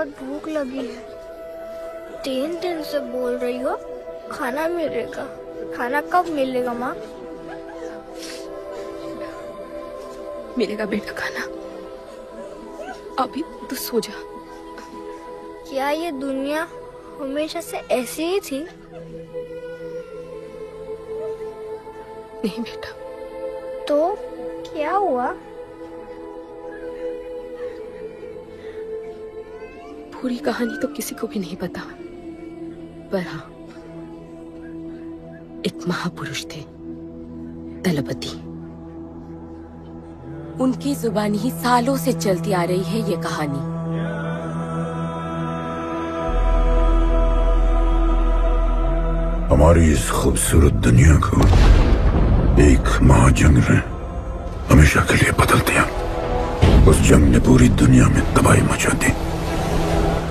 बहुत भूख लगी है। 3 दिन से बोल रही हो खाना मिलेगा। खाना कब मिलेगा माँ? मिलेगा बेटा खाना, अभी तू सो जा। क्या ये दुनिया हमेशा से ऐसी ही थी? नहीं बेटा। तो क्या हुआ? पूरी कहानी तो किसी को भी नहीं पता, पर हाँ, एक महापुरुष थे दलपति। उनकी जुबानी ही सालों से चलती आ रही है ये कहानी। हमारी इस खूबसूरत दुनिया को एक महाजंग ने हमेशा के लिए बदल दिया। उस जंग ने पूरी दुनिया में तबाही मचा दी।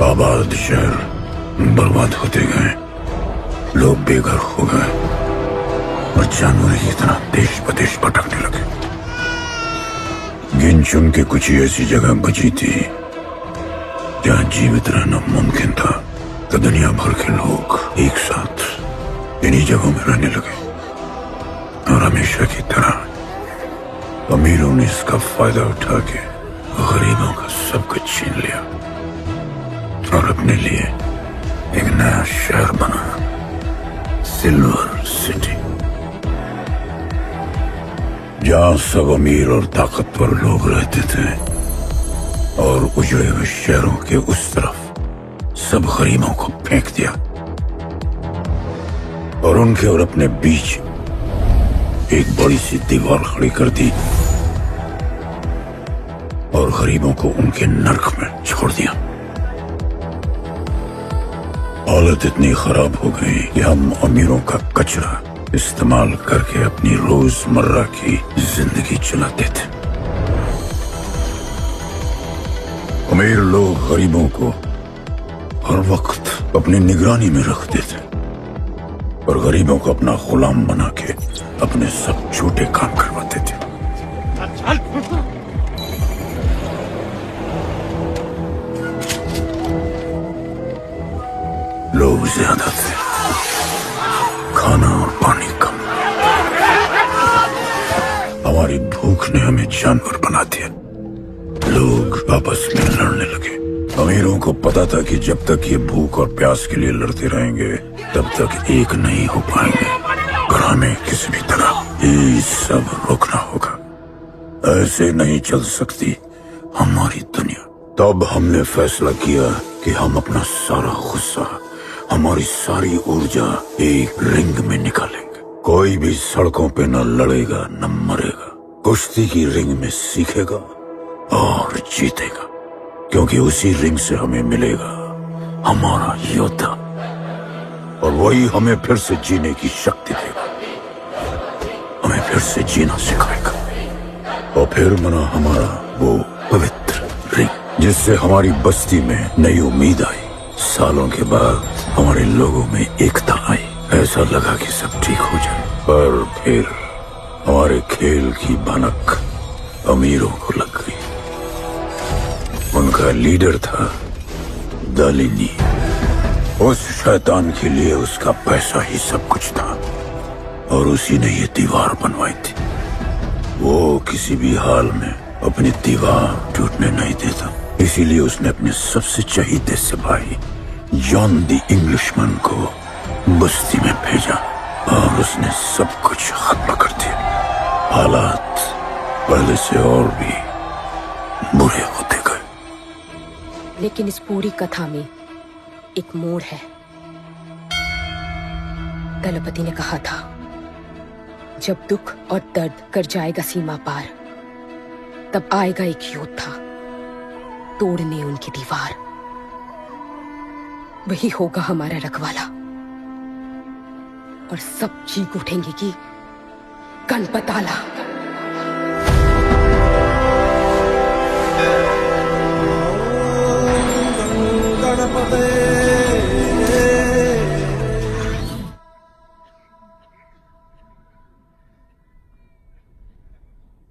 आबाद शहर बर्बाद होते गए, लोग बेघर हो गए और जानवर की तरह देश प्रदेश भटकने लगे। गिन चुन के कुछ ही ऐसी जगह बची थी जहां जीवित रहना मुमकिन था, तो दुनिया भर के लोग एक साथ इन्हीं जगहों में रहने लगे और हमेशा की तरह अमीरों ने इसका फायदा उठा के गरीबों का सब कुछ छीन लिया और अपने लिए एक नया शहर बना, सिल्वर सिटी, जहां सब अमीर और ताकतवर लोग रहते थे और उजड़े हुए शहरों के उस तरफ सब गरीबों को फेंक दिया और उनके और अपने बीच एक बड़ी सी दीवार खड़ी कर दी और गरीबों को उनके नर्क में छोड़ दिया। हालत इतनी खराब हो गई कि हम अमीरों का कचरा इस्तेमाल करके अपनी रोजमर्रा की जिंदगी चलाते थे। अमीर लोग गरीबों को हर वक्त अपनी निगरानी में रखते थे और गरीबों को अपना गुलाम बना के अपने सब छोटे काम करवाते थे। लोग ज्यादा थे, खाना और पानी कम। हमारी भूख ने हमें जानवर बना दिया। लोग आपस में लड़ने लगे। अमीरों को पता था कि जब तक ये भूख और प्यास के लिए लड़ते रहेंगे तब तक एक नहीं हो पाएंगे और हमें किसी भी तरह ये सब रोकना होगा। ऐसे नहीं चल सकती हमारी दुनिया। तब हमने फैसला किया कि हम अपना सारा गुस्सा, हमारी सारी ऊर्जा एक रिंग में निकालेंगे। कोई भी सड़कों पे न लड़ेगा न मरेगा, कुश्ती की रिंग में सीखेगा और जीतेगा, क्योंकि उसी रिंग से हमें मिलेगा हमारा योद्धा और वही हमें फिर से जीने की शक्ति देगा, हमें फिर से जीना सिखाएगा और फिर बना हमारा वो पवित्र रिंग जिससे हमारी बस्ती में नई उम्मीद आई। सालों के बाद हमारे लोगों में एकता आई। ऐसा लगा कि सब ठीक हो जाए, पर फिर हमारे खेल की भनक अमीरों को लग गई। उनका लीडर था दालिनी। उस शैतान के लिए उसका पैसा ही सब कुछ था और उसी ने ये दीवार बनवाई थी। वो किसी भी हाल में अपनी दीवार टूटने नहीं देता, इसीलिए उसने अपने सबसे चहीते सिपाही जॉन द इंग्लिशमैन को बस्ती में भेजा और उसने सब कुछ खत्म कर दिया। हालात पहले से और भी बुरे होते गए। लेकिन इस पूरी कथा में एक मोड़ है। दलपति ने कहा था, जब दुख और दर्द कर जाएगा सीमा पार, तब आएगा एक योद्धा तोड़ने उनकी दीवार। वही होगा हमारा रखवाला और सब चीख उठेंगे कि गणपताला।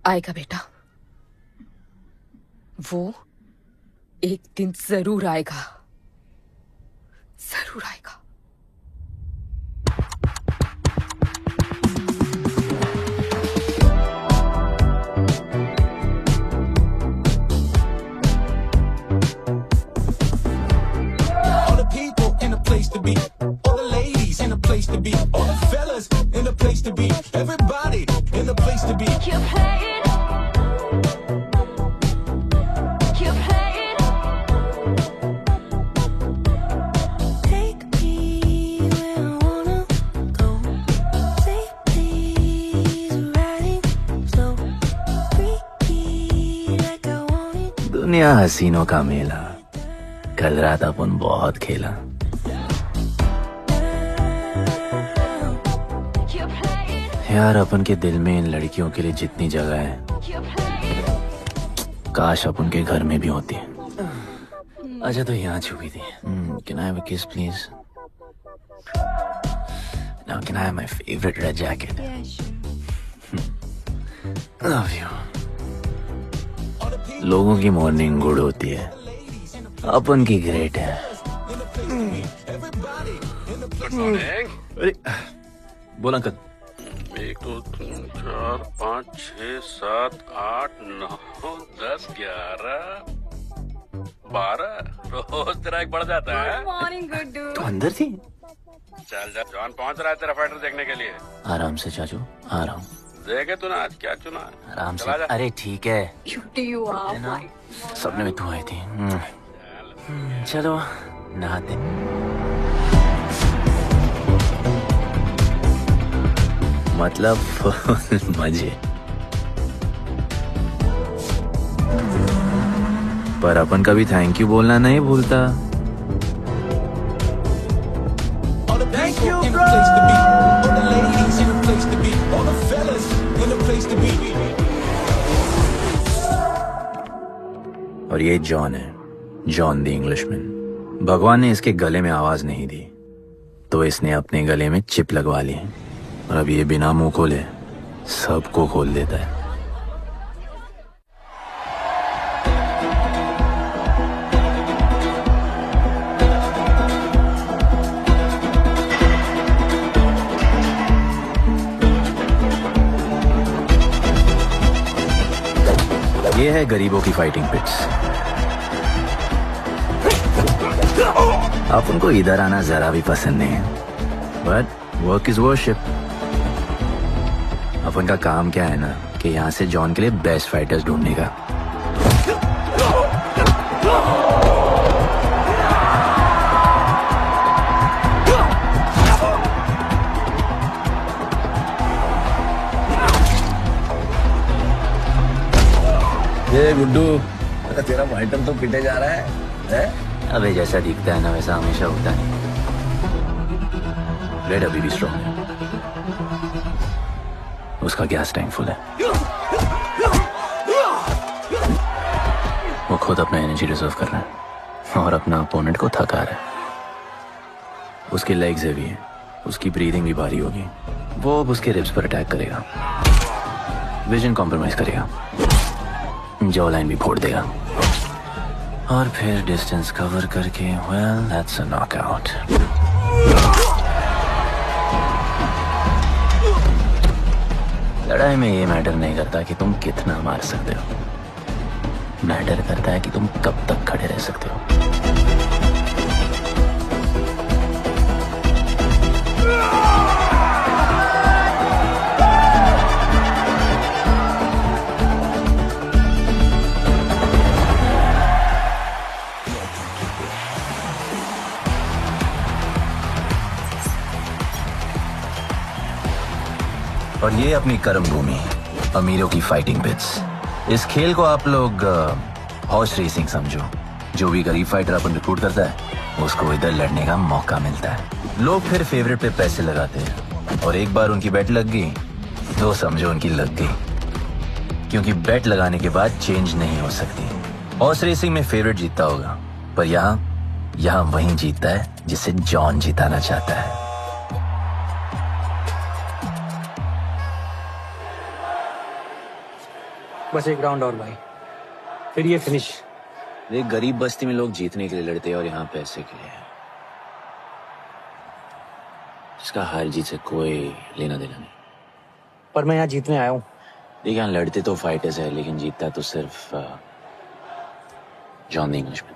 आएगा बेटा, वो एक दिन जरूर आएगा, जरूर आएगा। All the people in a place to be, all the ladies in a place to be, all the fellas in a place to be, everybody in a place to be. Keep playing. Keep playing. Take me where I wanna go. Say please, riding slow. Freaky like I want it. दुनिया हसीनों का मेला, कल रात अपन बहुत खेला। Keep playing. यार अपन के दिल में इन लड़कियों के लिए जितनी जगह है, Keep playing. काश अपन के घर में भी होती। अच्छा तो यहाँ छुपी थी। Can I have a kiss please? Now can I have my favorite red jacket? Love you. लोगों की मॉर्निंग गुड होती है, अपन की ग्रेट है। अरे बोल अंकल। 1 2 3 4 5 6 7 8 9 10 11 12 रोज तेरा एक बढ़ जाता है। तो अंदर थी। चल जा, जॉन पहुंच रहा है तेरा फाइटर देखने के लिए। आराम से चाचू, आराम। देखे तू ना आज क्या चुना। आराम से। चला जा। अरे ठीक है। है ना? सपने में तू आई थी। चलो नहाते। मतलब मजे। पर अपन कभी थैंक यू बोलना नहीं भूलता। All the people in a place to be, all the ladies in a place to be, all the fellas in a place to be. और ये जॉन है, जॉन द इंग्लिशमैन। भगवान ने इसके गले में आवाज नहीं दी, तो इसने अपने गले में चिप लगवा ली, और अब ये बिना मुंह खोले सबको खोल देता है। ये है गरीबों की फाइटिंग पिट्स। आप उनको इधर आना जरा भी पसंद नहीं है, बट वर्क इज वर्शिप। अपन का काम क्या है ना कि यहाँ से जॉन के लिए बेस्ट फाइटर्स ढूंढने का। ये गुड्डू, तेरा फाइटर तो पिटे जा रहा है? अबे जैसा दिखता है ना वैसा हमेशा होता नहीं। रेड अभी भी स्ट्रॉन्ग है, उसका गैस टैंक फुल है। वो खुद अपना एनर्जी रिजर्व कर रहा है और अपना अपोनेंट को थका रहा है। उसकी लेग्स हेवी है, उसकी ब्रीदिंग भी भारी होगी। वो अब उसके रिब्स पर अटैक करेगा, विजन कॉम्प्रोमाइज करेगा, जॉ लाइन भी फोड़ देगा, और फिर डिस्टेंस कवर करके वेल दैट्स अ नॉकआउट। लड़ाई में ये मैटर नहीं करता कि तुम कितना मार सकते हो, मैटर करता है कि तुम कब तक खड़े रह सकते हो। और ये अपनी कर्म भूमि, अमीरों की फाइटिंग पिट्स। इस खेल को आप लोग हॉर्स रेसिंग समझो। जो भी गरीब फाइटर अपन रिक्रूट करता है उसको इधर लड़ने का मौका मिलता है। लोग फिर फेवरेट पे पैसे लगाते हैं, और एक बार उनकी बेट लग गई तो समझो उनकी लग गई, क्योंकि बेट लगाने के बाद चेंज नहीं हो सकती। हॉर्स रेसिंग में फेवरेट जीतता होगा, पर यहाँ वही जीतता है जिसे जॉन जिताना चाहता है। बस एक राउंड और भाई, फिर ये फिनिश। एक गरीब बस्ती में लोग जीतने के लिए लड़ते हैं और यहाँ पैसे के लिए। इसका हार जीत से कोई लेना देना नहीं। पर मैं यहाँ जीतने आया हूँ। देखिए यहाँ लड़ते तो फाइटर्स है, लेकिन जीतता तो सिर्फ जॉन द इंग्लिशमैन।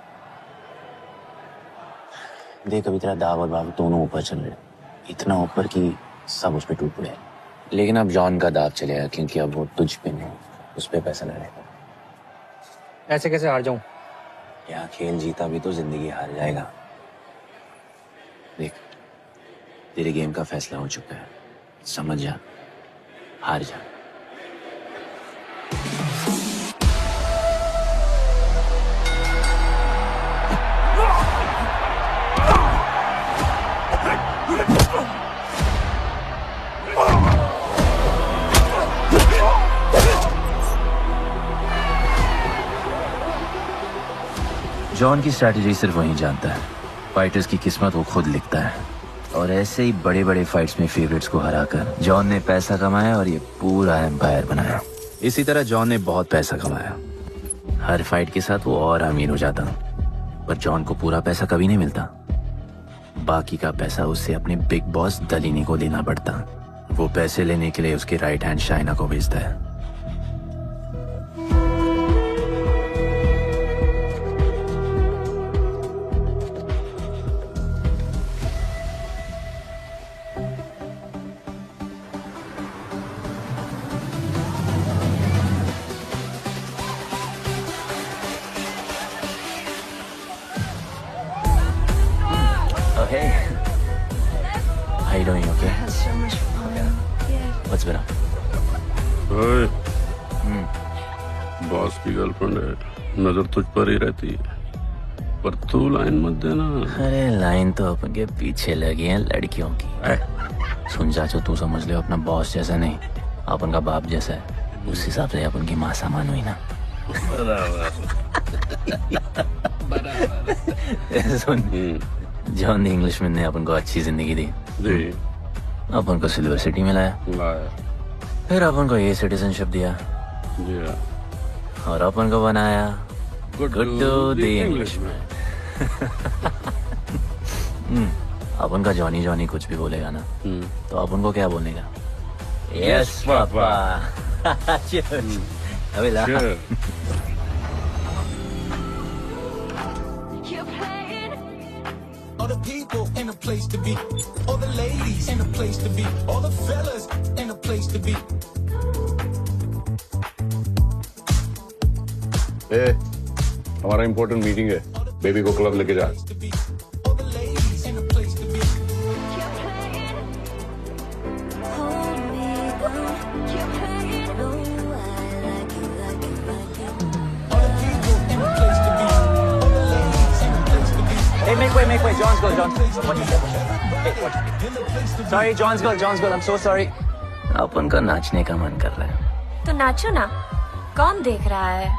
देख अभी तेरा दाव और बाव दोनों ऊपर चल रहे, इतना ऊपर कि सब उस पर टूट पड़े। लेकिन अब जॉन का दाव चलेगा क्योंकि अब वो तुझ पे नहीं, उस पे पैसा लड़ेगा। ऐसे कैसे हार जाऊं? यहाँ खेल जीता भी तो जिंदगी हार जाएगा। देख तेरे गेम का फैसला हो चुका है, समझ जा, हार जा। जॉन की स्ट्रैटेजी सिर्फ वही जानता है, फाइटर्स की किस्मत वो खुद लिखता है। और ऐसे ही बड़े बड़े फाइट्स में फेवरेट्स को हराकर जॉन ने पैसा कमाया और ये पूरा एम्पायर बनाया। इसी तरह जॉन ने बहुत पैसा कमाया, हर फाइट के साथ वो और अमीर हो जाता। पर जॉन को पूरा पैसा कभी नहीं मिलता, बाकी का पैसा उसे अपने बिग बॉस दलीनी को देना पड़ता। वो पैसे लेने के लिए उसके राइट हैंड शाइना को भेजता है। Oh, hey. How you doing? Okay? So much fun. Yeah. What's been up? ओए, बॉस की गर्लफ्रेंड है, नजर तुझ पर ही रहती है, पर तू लाइन मत देना। अरे लाइन तो अपन के पीछे लगी है लड़कियों की। सुन चाचो, तू समझ ले अपना बॉस जैसा नहीं, अपन का बाप जैसा है। उस हिसाब से अपन की माँ सामान हुई ना। सुन, जॉन द इंग्लिशमैन ने अपन को अच्छी जिंदगी दी, अपन को सिल्वर सिटी में लाया, फिर अपन को ये सिटीजनशिप दिया और अपन को बनाया गुड्डू द इंग्लिशमैन। अपन का जॉनी जॉनी कुछ भी बोलेगा ना, तो अपन को क्या बोलने का? Yes papa. अबे ला। You're playing. All the people in a place to be, all the ladies in a place to be, all the fellas in a place to be. हमारा इम्पोर्टेंट मीटिंग है, बेबी को club लेके जा। All the ladies in a place to be. You're playing. Hold me down. You're playing. Oh, I like you, like you, like you. All the people in a place to be, all the ladies in a place to be. Hey, make way, John's girl, John. What you say? Hey, what? Sorry, John's girl, I'm so sorry. अपन का नाचने का मन कर रहा है। तो नाचो ना, कौन देख रहा है?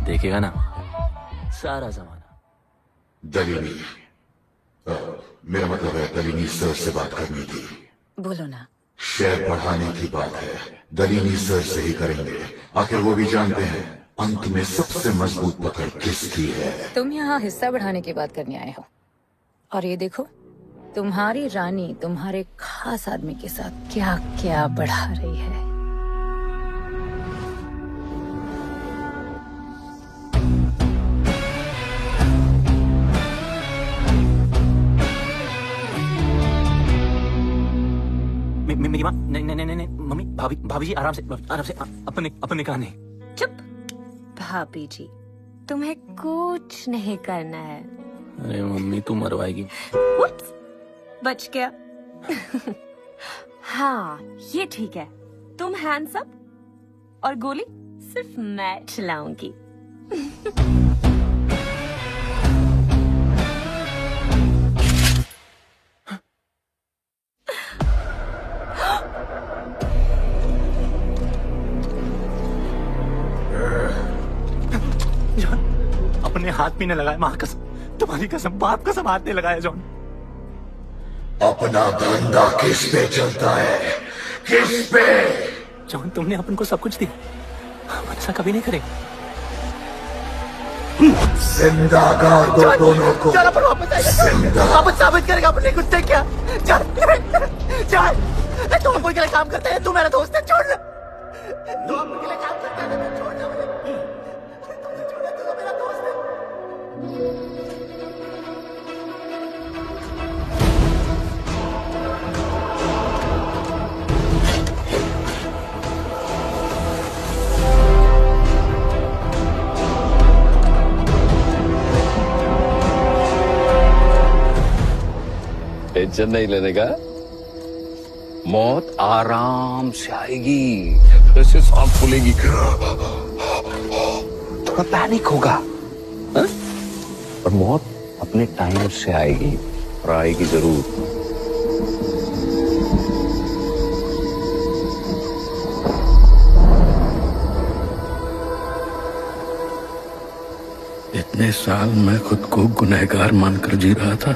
देखेगा ना सारा जमाना। दलीनी, मेरा मतलब है दलीनी सर से बात करनी थी। बोलो ना। शेयर बढ़ाने की बात है, दलीनी सर से ही करेंगे। आखिर वो भी जानते हैं अंत में सबसे मजबूत पकड़ किसकी है। तुम यहाँ हिस्सा बढ़ाने की बात करने आए हो, और ये देखो तुम्हारी रानी तुम्हारे खास आदमी के साथ क्या क्या बढ़ा रही है। मेरी माँ, नहीं मम्मी, भाभी जी आराम से अपने कहा नहीं। चुप। भाभी जी, तुम्हें कुछ नहीं करना है। अरे मम्मी तू मरवाएगी। What? बच गया। हाँ ये ठीक है, तुम हैंड्स अप और गोली सिर्फ मैं चलाऊंगी। जॉन, अपने हाथ भी नहीं लगाया, माँ कसम, तुम्हारी कसम, बाप कसम हाथ नहीं लगाया जॉन। अपना धंधा किस पे चलता है, किस पे? जॉन तुमने अपन को सब कुछ दिया, हम ऐसा कभी नहीं करेंगे। जिंदा गाड़ दो दोनों को। चल अपन वापस आएगा, वापस साबित करेगा अपने कुछ से क्या। चल चल, तुम कोई के लिए काम करते हैं, तू मेरा दोस्त है, छोड़ ना। तू अपन के लिए काम करता है, तो छोड़ ना मुझे। तुमसे छोड़, तू तो मेरा दोस्त है। टेंशन नहीं लेने का, मौत आराम से आएगी, ऐसे सांप फूलेगी, थोड़ा पैनिक होगा, हाँ? पर मौत अपने टाइम से आएगी और आएगी जरूर। इतने साल मैं खुद को गुनहगार मानकर जी रहा था।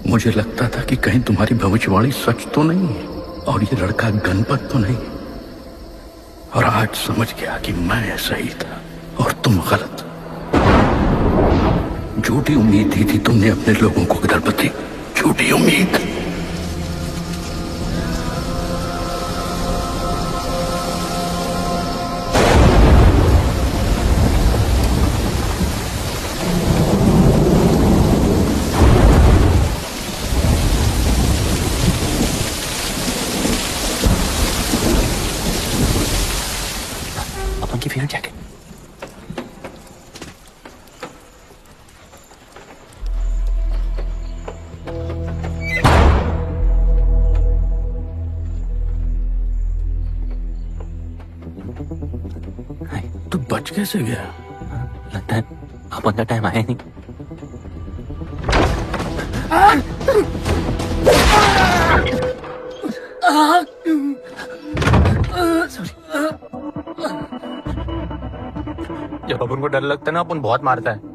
मुझे लगता था कि कहीं तुम्हारी भविष्यवाणी सच तो नहीं है और ये लड़का गणपत तो नहीं। और आज समझ गया कि मैं सही था और तुम गलत। झूठी उम्मीद दी थी तुमने अपने लोगों को गणपति, झूठी उम्मीद। की फ्यूल जैकेट। तू बच कैसे गया? लगता है अपन का टाइम आया नहीं। जब अपन को डर लगता है ना, अपन बहुत मारता है।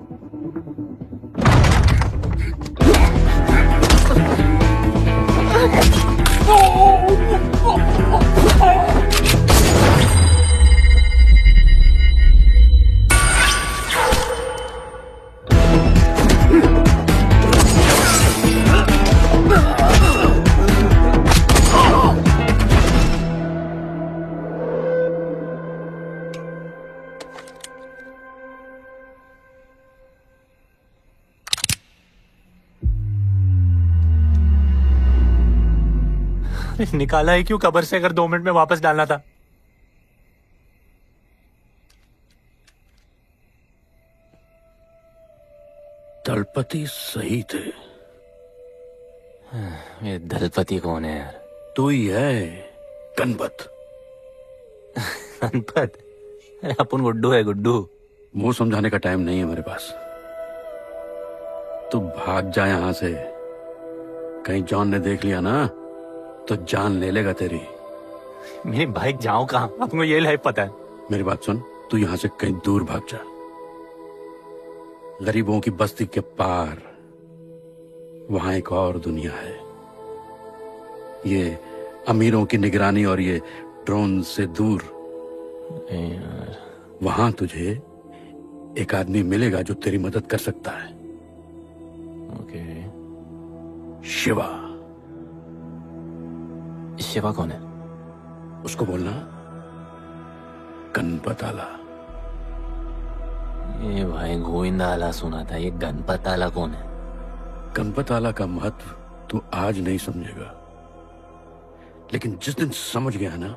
निकाला है क्यों कब्र से, अगर 2 मिनट में वापस डालना था। दलपति सही थे। ये दलपति कौन है यार? तू ही है गणपत। गणपत? अपन गुड्डू है, गुड्डू। मुंह समझाने का टाइम नहीं है मेरे पास। तू भाग जा यहां से। कहीं जॉन ने देख लिया ना तो जान ले लेगा तेरी। मेरी बाइक जाऊं कहाँ? आपको ये लाइफ पता है। मेरी बात सुन, तू यहां से कहीं दूर भाग जा। गरीबों की बस्ती के पार वहां एक और दुनिया है। ये अमीरों की निगरानी और ये ड्रोन से दूर। वहां तुझे एक आदमी मिलेगा जो तेरी मदद कर सकता है। ओके। शिवा। शिवा कौन है? उसको बोलना गणपत आला। ये भाई गोविंदा आला सुना था, ये गणपत आला कौन है? गणपत आला का महत्व तू आज नहीं समझेगा, लेकिन जिस दिन समझ गया ना,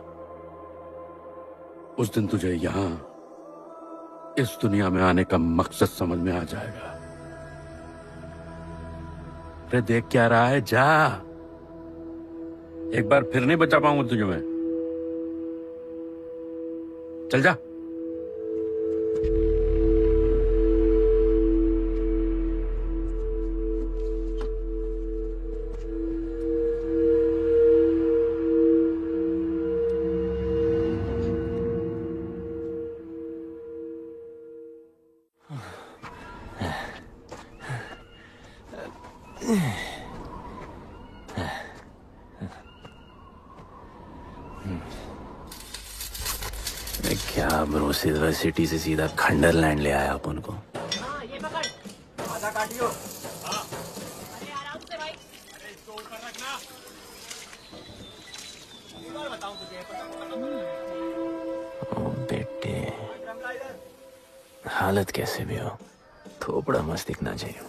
उस दिन तुझे यहां इस दुनिया में आने का मकसद समझ में आ जाएगा। अरे देख क्या रहा है, जा। एक बार फिर नहीं बचा पाऊंगा तुझे मैं। चल जा। क्या ब्रो, उस यूनिवर्सिटी से सीधा खंडरलैंड ले आया अपन को। ओ बेटे, हालत कैसे भी हो, थोपड़ा मस्त दिखना चाहिए।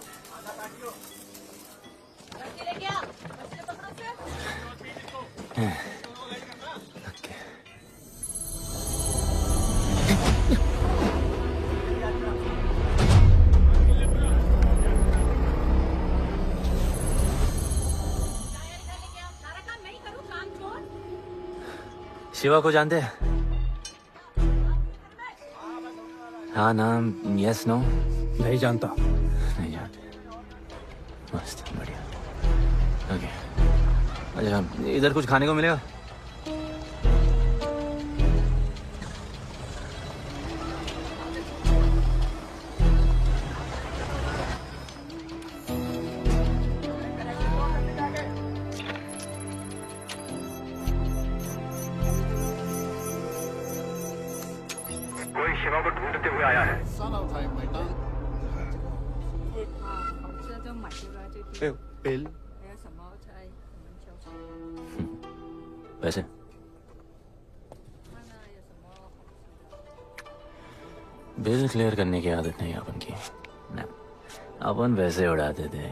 शिवा को जानते हैं? हाँ नाम, यस नो? नहीं जानता। नहीं जानते। मस्त, बढ़िया। ओके, अच्छा इधर कुछ खाने को मिलेगा? कोई शिवा को ढूंढते हुए आया है। बिल पैसे? बिल क्लियर करने की आदत नहीं अपन की। ना, अपन वैसे उड़ाते थे।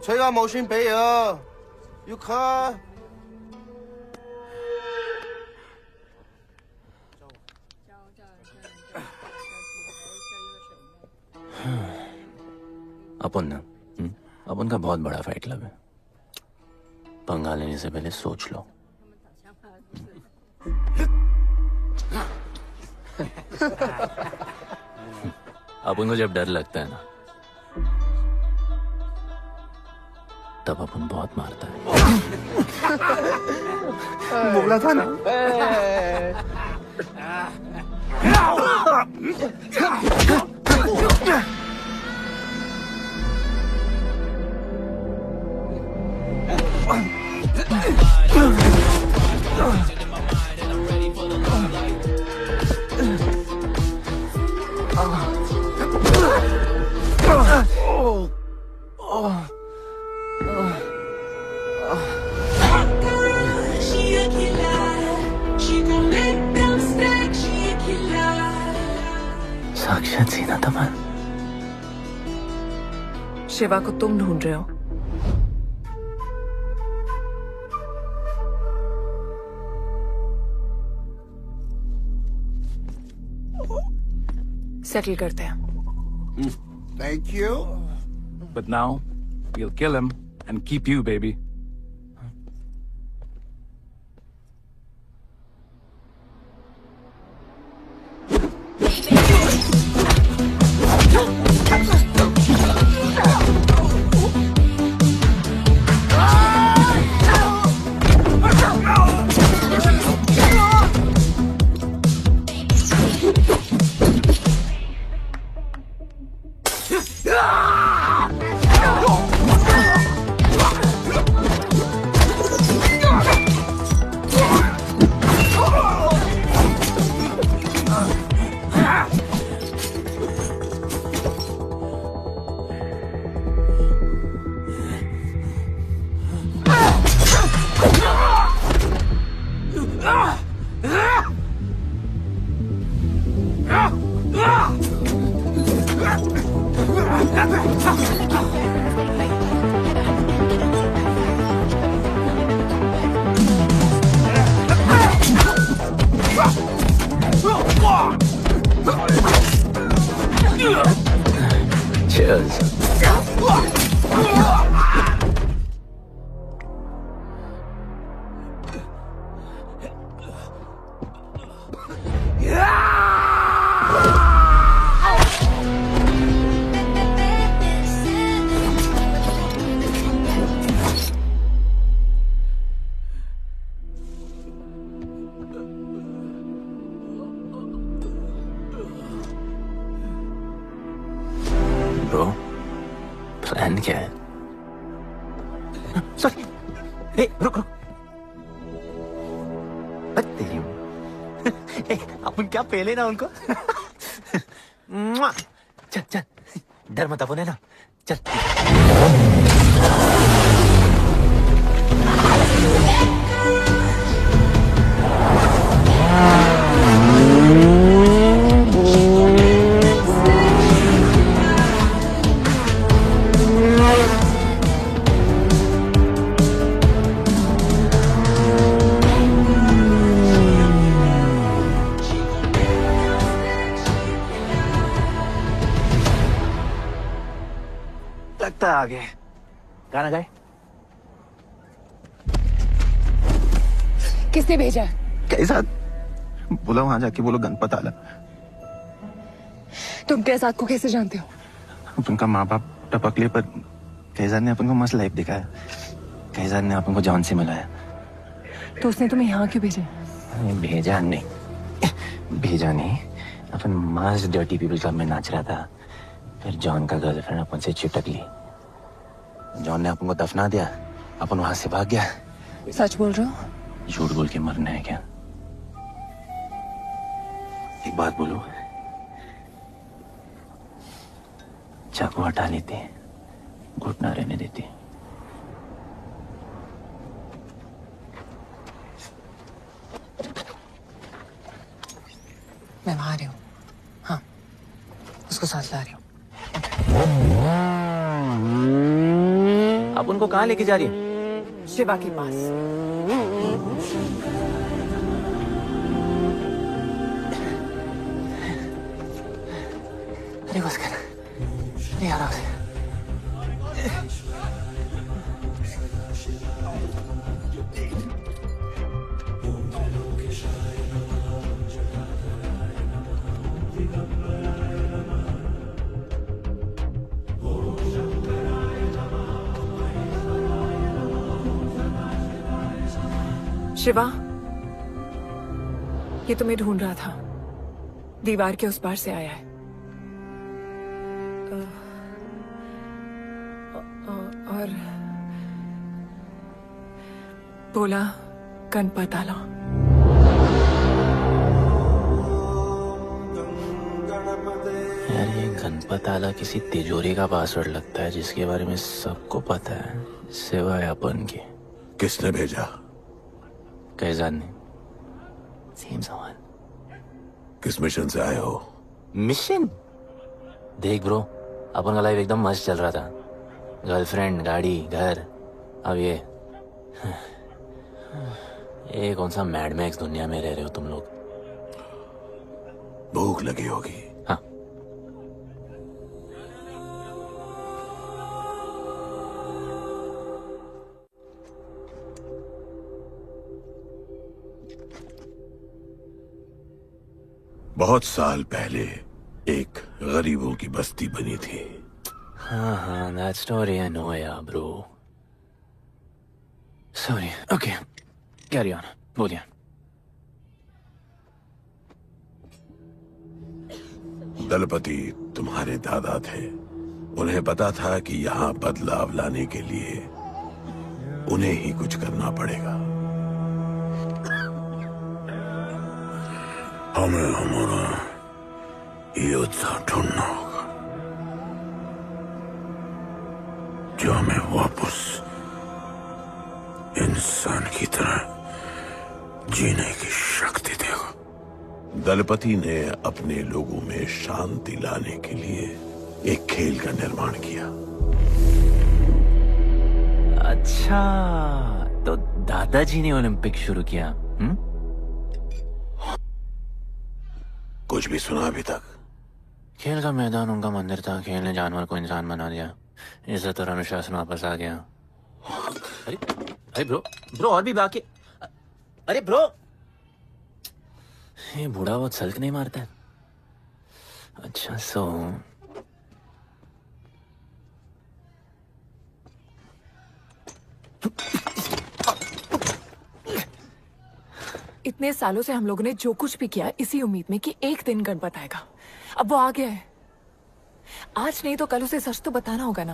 吹下冇先俾啊，要卡。 अपन ना, अपन का बहुत बड़ा फाइट क्लब है। पंगा लेने से पहले सोच लो। अपन को जब डर लगता है ना, तब अपन बहुत मारता है। बोला था ना। साक्षात सीना तमन। शिवा को तुम ढूंढ रहे हो? सेटल करते हैं। Thank you. But now we'll kill him and keep you, baby. Cheers. Bro, plan क्या है? सॉरी, रुक रुक। अपन क्या पहले ना उनको। मुआ। चल चल, डर मत अपन, है ना? चल। लगता है आगे गाना गाए। किसने भेजा? कैसा? बोला वहां जाके बोलो गणपत आला। तुम कैसाद को कैसे जानते हो? अपन का माँ बाप टपकले पर कैसाद ने अपन को मस्त लाइफ दिखाया। कैसाद ने अपन को जॉन से मिलाया। तो उसने तुम्हें यहाँ क्यों भेजा? भेजा नहीं, भेजा नहीं। अपन मस्त डर्टी पीपल क्लब में नाच रहा था, फिर जॉन का गर्लफ्रेंड अपन से चिपक ली। जॉन ने अपन को दफना दिया, अपन वहां से भाग गया। सच बोल रहे हो? झूठ बोल के मरना है क्या? एक बात बोलूं, चाकू हटा लेते, घुटना रहने देते। मैं वहां आ रही हूँ। हाँ, उसको साथ ला रही हूँ। आप उनको कहाँ लेके जा रही है? शिवा के पास। अरे बस कर, अरे आराम से। शिवा, ये तुम्हें ढूंढ रहा था। दीवार के उस पार से आया है। और बोला गणपत आला। यार ये गणपत आला किसी तिजोरी का पासवर्ड लगता है जिसके बारे में सबको पता है सिवाय अपन के। किसने भेजा? कैसाद ने। सेम सवाल। किस मिशन से आए हो? मिशन? देख ब्रो, अपन का लाइफ एकदम मस्त चल रहा था। गर्लफ्रेंड, गाड़ी, घर। अब ये कौन सा मैड मैक्स दुनिया में रह रहे हो तुम लोग। भूख लगी होगी। हाँ। बहुत साल पहले एक गरीबों की बस्ती बनी थी। हाँ, that story I know, yeah, bro. Sorry. Okay, carry on. बोलिए। दलपति तुम्हारे दादा थे। उन्हें पता था कि यहाँ बदलाव लाने के लिए उन्हें ही कुछ करना पड़ेगा। हमें हमारा योद्धा ढूंढना होगा जो हमें वापस इंसान की तरह जीने की शक्ति देगा। दलपति ने अपने लोगों में शांति लाने के लिए एक खेल का निर्माण किया। अच्छा, तो दादाजी ने ओलंपिक शुरू किया। कुछ भी सुना अभी तक? खेल का मैदान उनका मंदिर था। खेल ने जानवर को इंसान बना दिया। इज्जत और अनुशासन वापस आ गया। अरे ब्रो और भी बाकी। अरे ब्रो, ये बूढ़ा बहुत सल्क नहीं मारता है। अच्छा सो इतने सालों से हम लोगों ने जो कुछ भी किया इसी उम्मीद में कि एक दिन गणपत आएगा। अब वो आ गया है। आज नहीं तो कल उसे सच तो बताना होगा ना।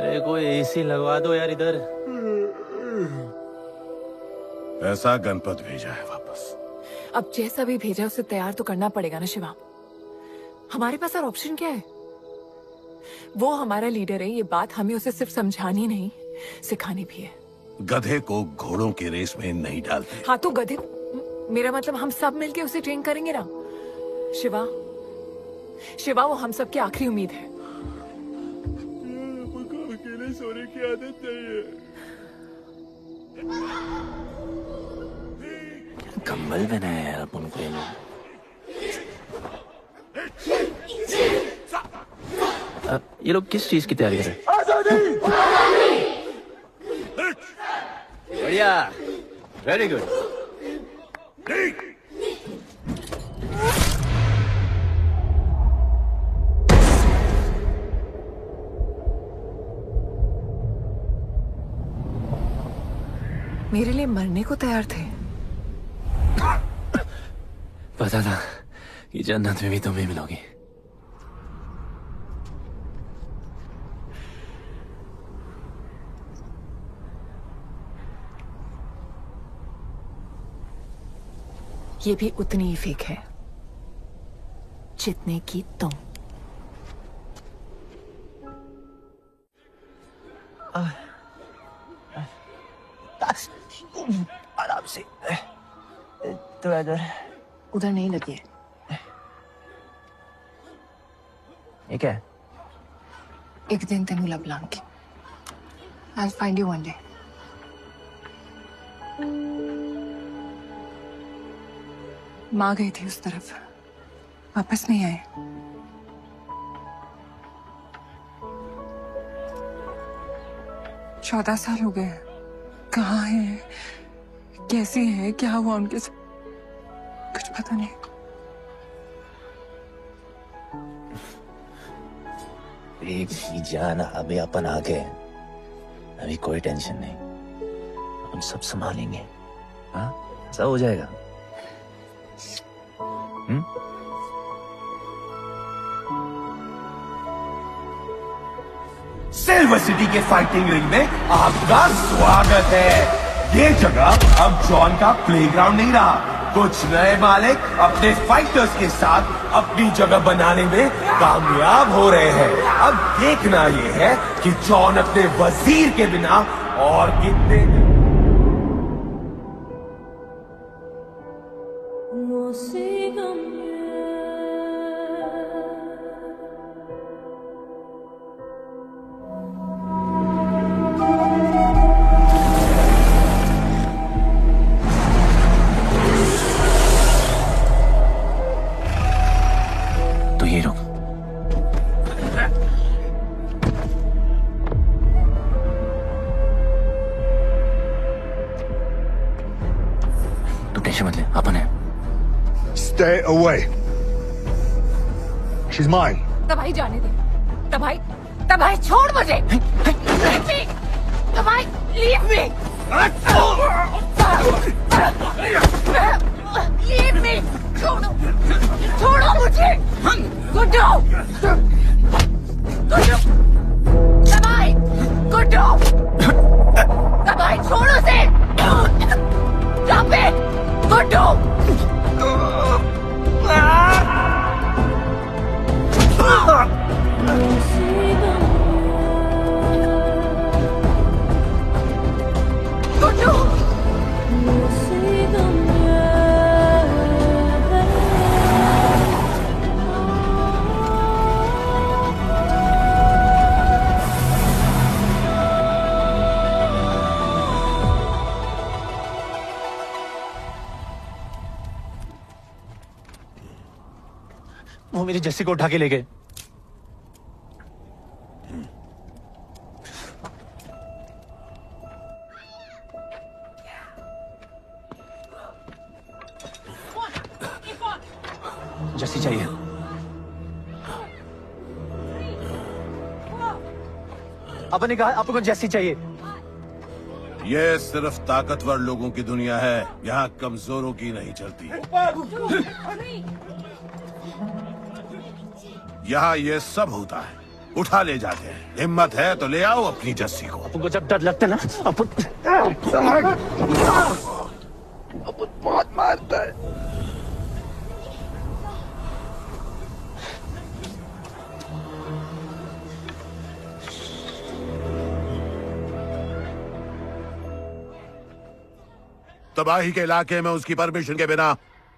अरे कोई एसी लगवा दो यार इधर। ऐसा गणपत भेजा है वापस। अब जैसा भी भेजा उसे तैयार तो करना पड़ेगा ना शिवा। हमारे पास और ऑप्शन क्या है? वो हमारा लीडर है, ये बात हमें उसे सिर्फ समझानी नहीं सिखानी भी है। गधे को घोड़ों की रेस में नहीं डालते। हाँ तो गधे, मेरा मतलब हम सब मिलके उसे ट्रेन करेंगे ना। शिवा, शिवा वो हम सब की आखिरी उम्मीद है। मुझको अकेले सोने की आदत नहीं है। कंबल बनाया यार अपन को ये लोग। ये लोग किस चीज की तैयारी कर रहे हैं? बढ़िया, वेरी गुड। मेरे लिए मरने को तैयार थे। पता था कि जन्नत में भी तुम्हें मिलोगी। ये भी उतनी ही फेक है जितने की तुम। आराम से थोड़ा इधर उधर नहीं लगी है। ये क्या है? एक दिन तेनू लब Langi. I'll find you one day. माँ गई थी उस तरफ, वापस नहीं आए। चौदह साल हो गए। कहाँ है, कैसी है, क्या हुआ उनके साथ, कुछ पता नहीं। एक ही जान, अभी अपन आ गए, अभी कोई टेंशन नहीं, अपन सब संभालेंगे। हाँ, सब हो जाएगा। सिल्वर सिटी के फाइटिंग रिंग में आपका स्वागत है। ये जगह अब जॉन का प्लेग्राउंड नहीं रहा। कुछ नए मालिक अपने फाइटर्स के साथ अपनी जगह बनाने में कामयाब हो रहे हैं। अब देखना ये है कि जॉन अपने वजीर के बिना और कितने Stay away. She's mine. तबाही जाने दे। तबाही छोड़ मुझे। Leave me. तबाही, leave me. Leave me. छोड़ो मुझे। गुड्डू। तबाही, गुड्डू। तबाही छोड़ो से। Stop it. गुड्डू। वो मेरी जस्सी को उठा के ले गए। जस्सी चाहिए। अपन ने कहा आपको जस्सी चाहिए। ये सिर्फ ताकतवर लोगों की दुनिया है, यहाँ कमजोरों की नहीं चलती। यहाँ ये सब होता है, उठा ले जाते हैं। हिम्मत है तो ले आओ अपनी जस्सी को। तुमको जब डर लगता है ना अपन बहुत मारता है। तबाही के इलाके में उसकी परमिशन के बिना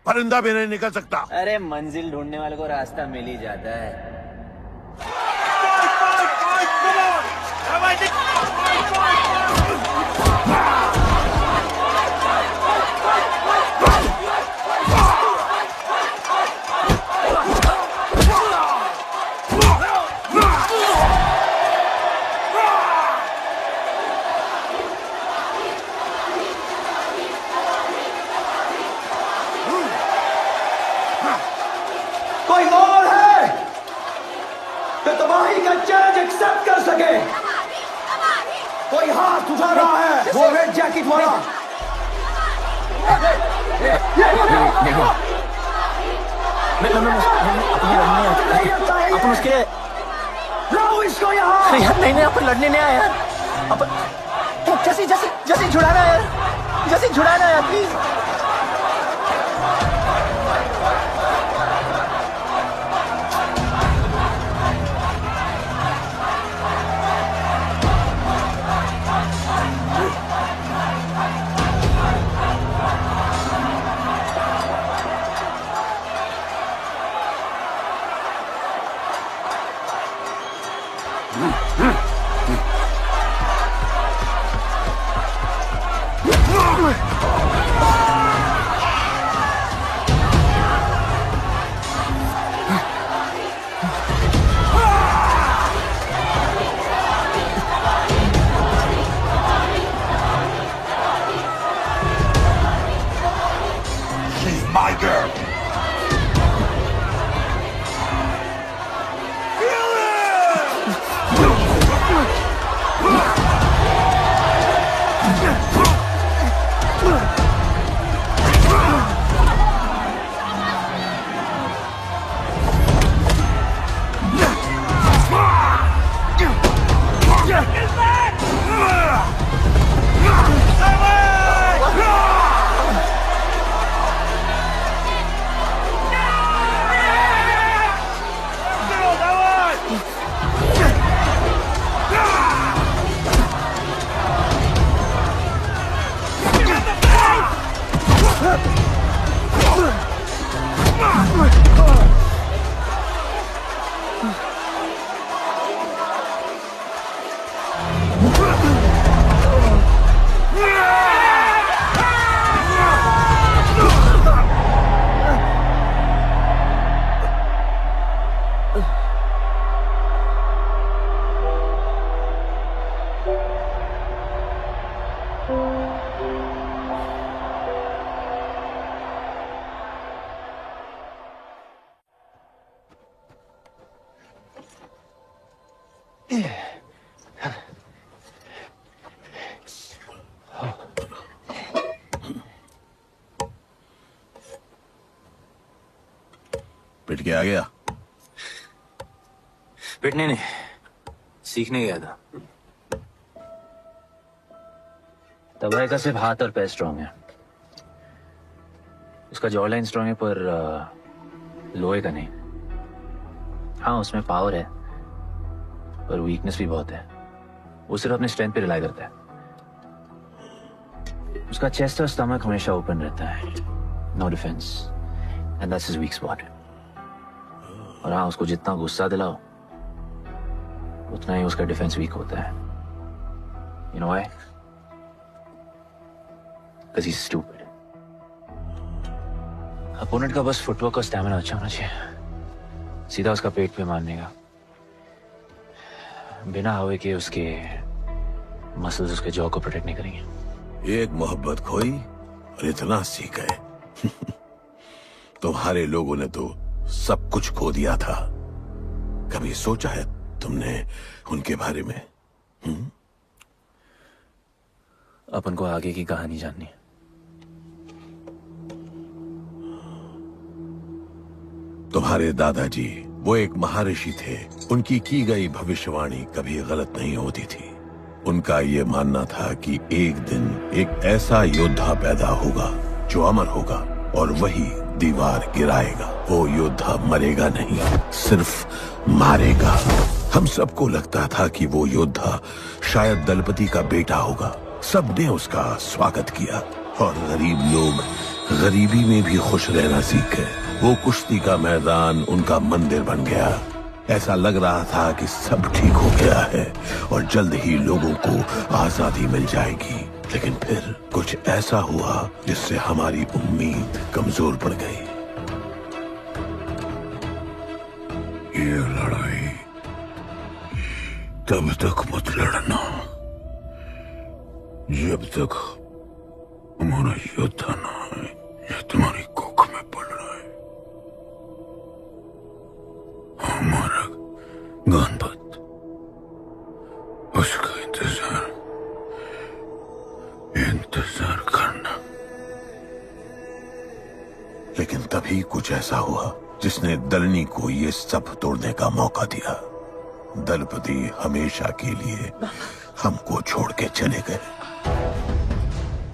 परिंदा भी नहीं निकल सकता। अरे मंजिल ढूंढने वाले को रास्ता मिल ही जाता है। कोई और है जो तबाही का चैलेंज एक्सेप्ट कर सके? कोई हाथ उठा रहा है? वो रेड जैकेट वाला। अपन उसके लाओ इसको यहाँ। यार नहीं अपन लड़ने नहीं आया यार। अपन जैसे जैसे जैसे छुड़ाना है यार, जैसे छुड़ाना है यार प्लीज। She's my girl. पिट के आ गया? पिटने नहीं, सीखने गया था। तबाही का सिर्फ हाथ और पैर स्ट्रांग है, उसका जॉ लाइन स्ट्रांग है पर लोहे का नहीं। हाँ उसमें पावर है पर वीकनेस भी बहुत है। वो सिर्फ अपने स्ट्रेंथ पे रिलाई करता है। उसका चेस्ट और स्टमक हमेशा ओपन रहता है, no defence, and that's his weak spot. और हाँ उसको जितना गुस्सा दिलाओ उतना ही उसका डिफेंस वीक होता है। You know why? Because he is stupid. Opponent का बस फुटवर्क और स्टैमिना अच्छा होना चाहिए, सीधा उसका पेट पे मारने का, बिना हवा के उसके मसल्स उसके जॉ को प्रोटेक्ट नहीं करेंगे। एक मोहब्बत खोई और इतना सीख गए। तुम्हारे लोगों ने तो सब कुछ खो दिया था। कभी सोचा है तुमने उनके बारे में? अपन को आगे की कहानी जाननी है। तुम्हारे दादाजी वो एक महर्षि थे। उनकी की गई भविष्यवाणी कभी गलत नहीं होती थी। उनका ये मानना था कि एक दिन एक ऐसा योद्धा पैदा होगा जो अमर होगा और वही दीवार गिराएगा। वो योद्धा मरेगा नहीं, सिर्फ मारेगा। हम सबको लगता था कि वो योद्धा शायद दलपति का बेटा होगा। सबने उसका स्वागत किया और गरीब लोग गरीबी में भी खुश रहना सीख गए। वो कुश्ती का मैदान उनका मंदिर बन गया। ऐसा लग रहा था कि सब ठीक हो गया है और जल्द ही लोगों को आजादी मिल जाएगी। लेकिन फिर कुछ ऐसा हुआ जिससे हमारी उम्मीद कमजोर पड़ गई। ये लड़ाई तब तक मत लड़ना जब तक हमारा योद्धा ना है या तुम्हारी कोख में पड़ रहा है। हमारा गणपत, उसका इंतजार करना। लेकिन तभी कुछ ऐसा हुआ जिसने दलनी को ये सब तोड़ने का मौका दिया। दलपति हमेशा के लिए हमको छोड़ के चले गए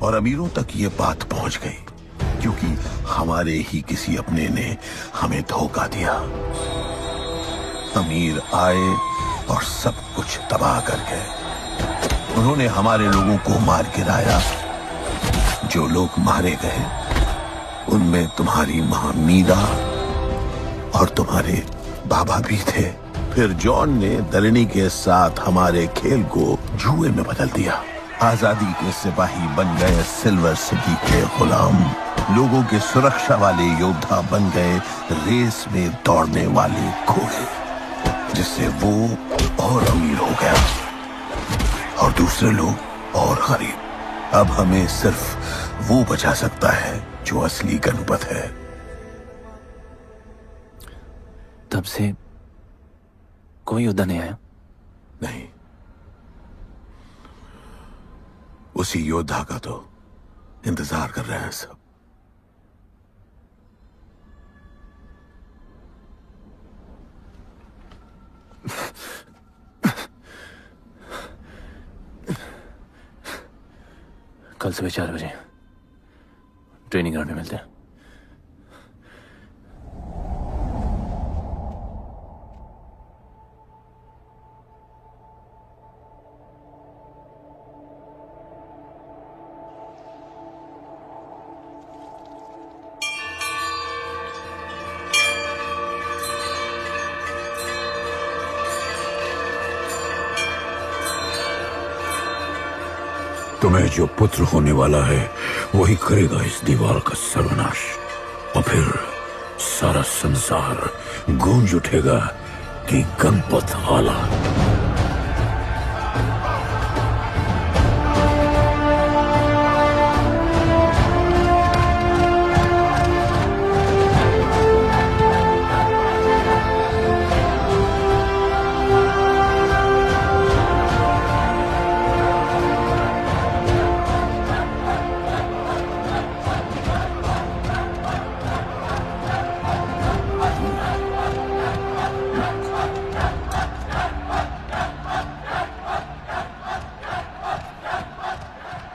और अमीरों तक ये बात पहुंच गई क्योंकि हमारे ही किसी अपने ने हमें धोखा दिया। अमीर आए और सब कुछ तबाह कर गए। उन्होंने हमारे लोगों को मार गिराया। जो लोग मारे गए उनमें तुम्हारी मां मीरा और तुम्हारे बाबा भी थे। फिर जॉन ने दलनी के साथ हमारे खेल को जुए में बदल दिया। आजादी के सिपाही बन गए सिल्वर सिटी के गुलाम। लोगों के सुरक्षा वाले योद्धा बन गए रेस में दौड़ने वाले घोड़े, जिससे वो और अमीर हो गया और दूसरे लोग और गरीब। अब हमें सिर्फ वो बचा सकता है जो असली गणपत है। तब से कोई योद्धा नहीं आया? नहीं, उसी योद्धा का तो इंतजार कर रहे हैं सब। कल सुबह 4 बजे ट्रेनिंग ग्राउंड में मिलते हैं। तुम्हें जो पुत्र होने वाला है वही करेगा इस दीवार का सर्वनाश और फिर सारा संसार गूंज उठेगा कि गणपत आला।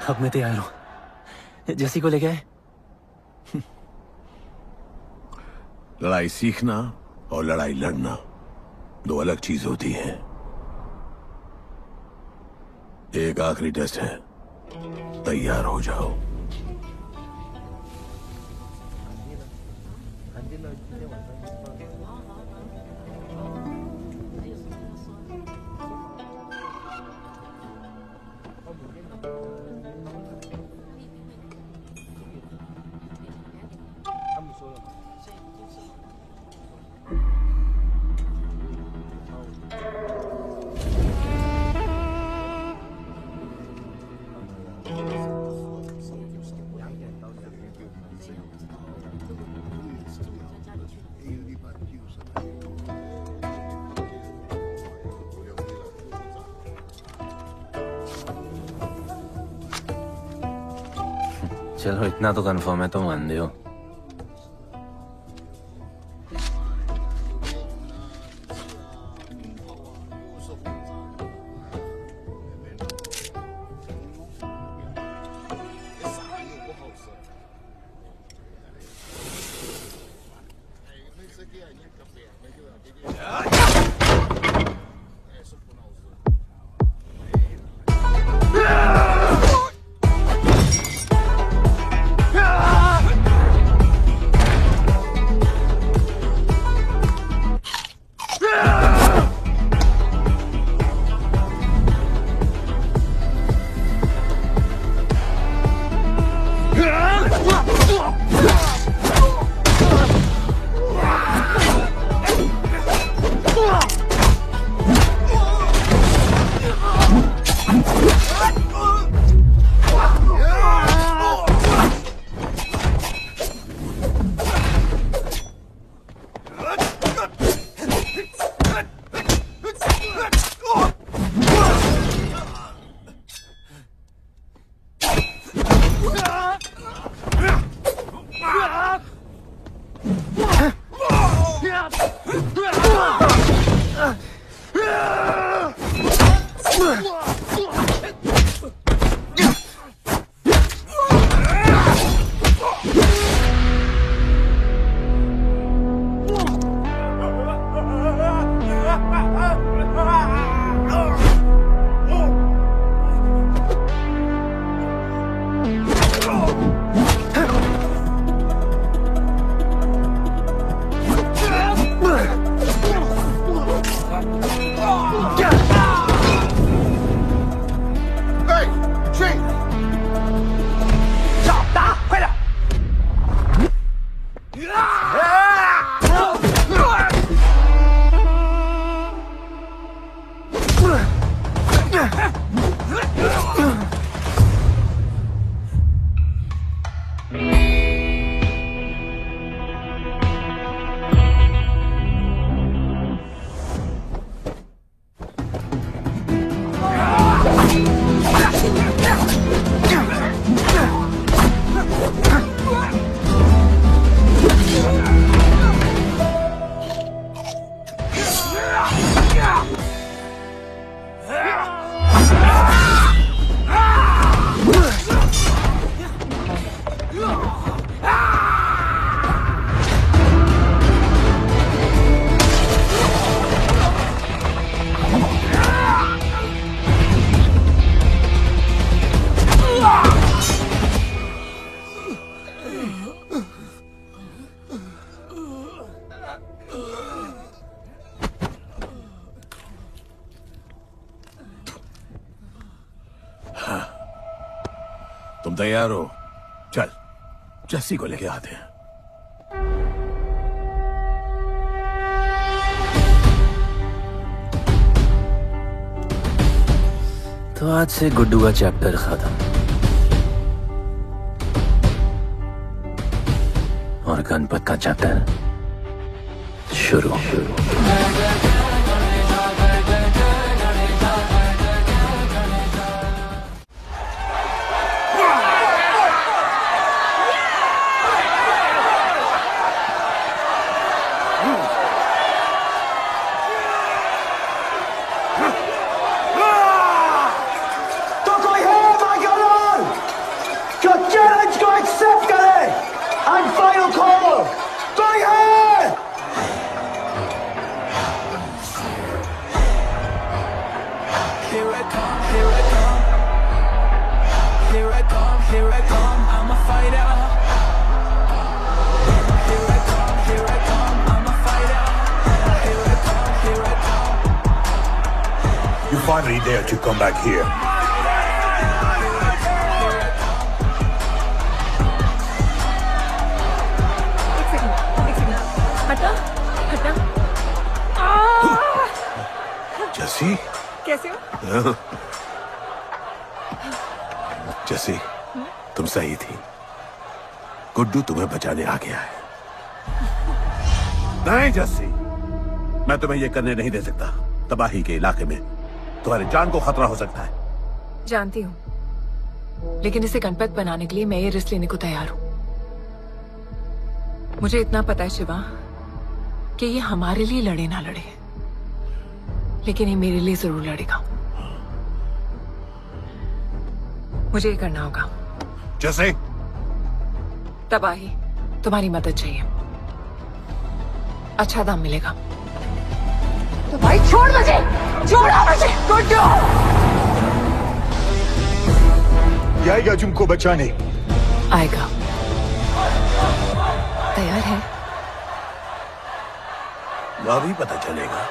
अब मैं तैयार हूं। जैसी को ले गए। लड़ाई सीखना और लड़ाई लड़ना दो अलग चीज होती है। एक आखिरी टेस्ट है, तैयार हो जाओ। चलो इतना तो कंफर्म है तो मान दो। तुम तैयार हो? चल जस्सी को लेके आते हैं। तो आज से गुड्डू का चैप्टर खत्म और गणपत का चैप्टर शुरू। You finally dare to come back here. हटा हटा। जस्सी कैसे हो? जस्सी तुम सही थी। गुड्डू तुम्हें बचाने आ गया है। नहीं जस्सी, मैं तुम्हें यह करने नहीं दे सकता। तबाही के इलाके में तुम्हारी जान को खतरा हो सकता है। जानती हूँ, लेकिन इसे गणपत बनाने के लिए मैं ये रिस्क लेने को तैयार हूँ। मुझे इतना पता है शिवा कि ये हमारे लिए लड़े ना लड़े, लेकिन ये मेरे लिए जरूर लड़ेगा। मुझे ये करना होगा। जैसे तबाही, तुम्हारी मदद चाहिए। अच्छा दाम मिलेगा। तो भाई छोड़ मुझे, छोड़ो मुझे, गुड्डू। आएगा तुमको बचाने। आएगा। तैयार है? अभी पता चलेगा।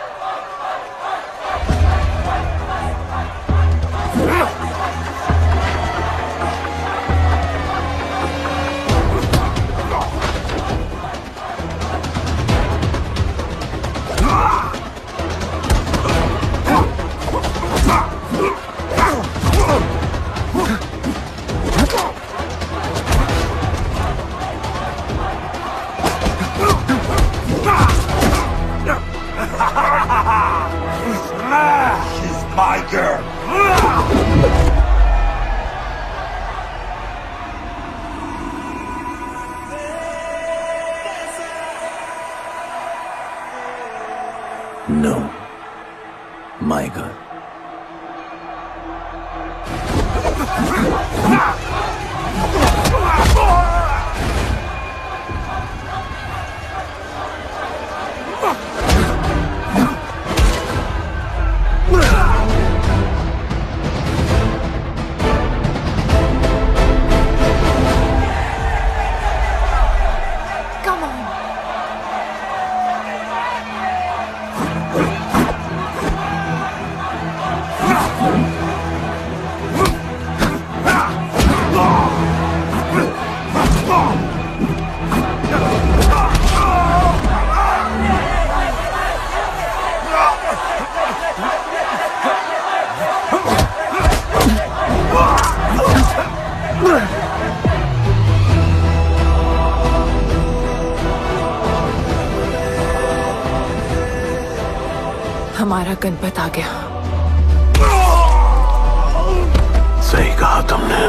She's my girl. No, my girl. Come on. हमारा गणपत आ गया। सही कहा तुमने।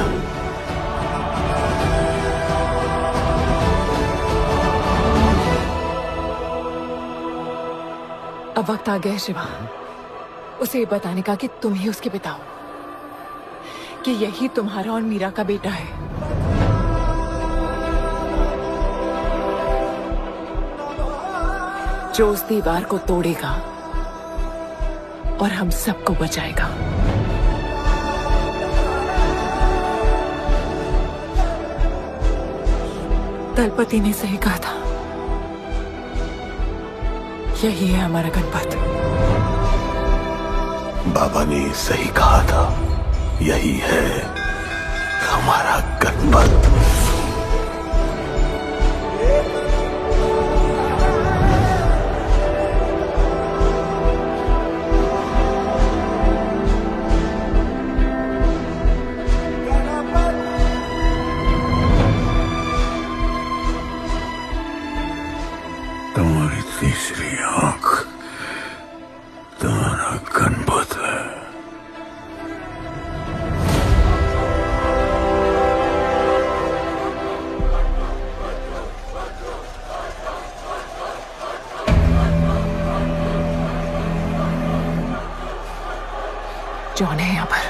अब वक्त आ गया है शिवा, उसे ये बताने का कि तुम ही उसके पिता हो, कि यही तुम्हारा और मीरा का बेटा है। जो उस दीवार को तोड़ेगा और हम सबको बचाएगा। दलपति ने सही कहा था, यही है हमारा गणपत। बाबा ने सही कहा था, यही है हमारा गणपत। तुम्हारी तीसरी आंख तुम्हारा गणपत है। जॉन है यहाँ पर।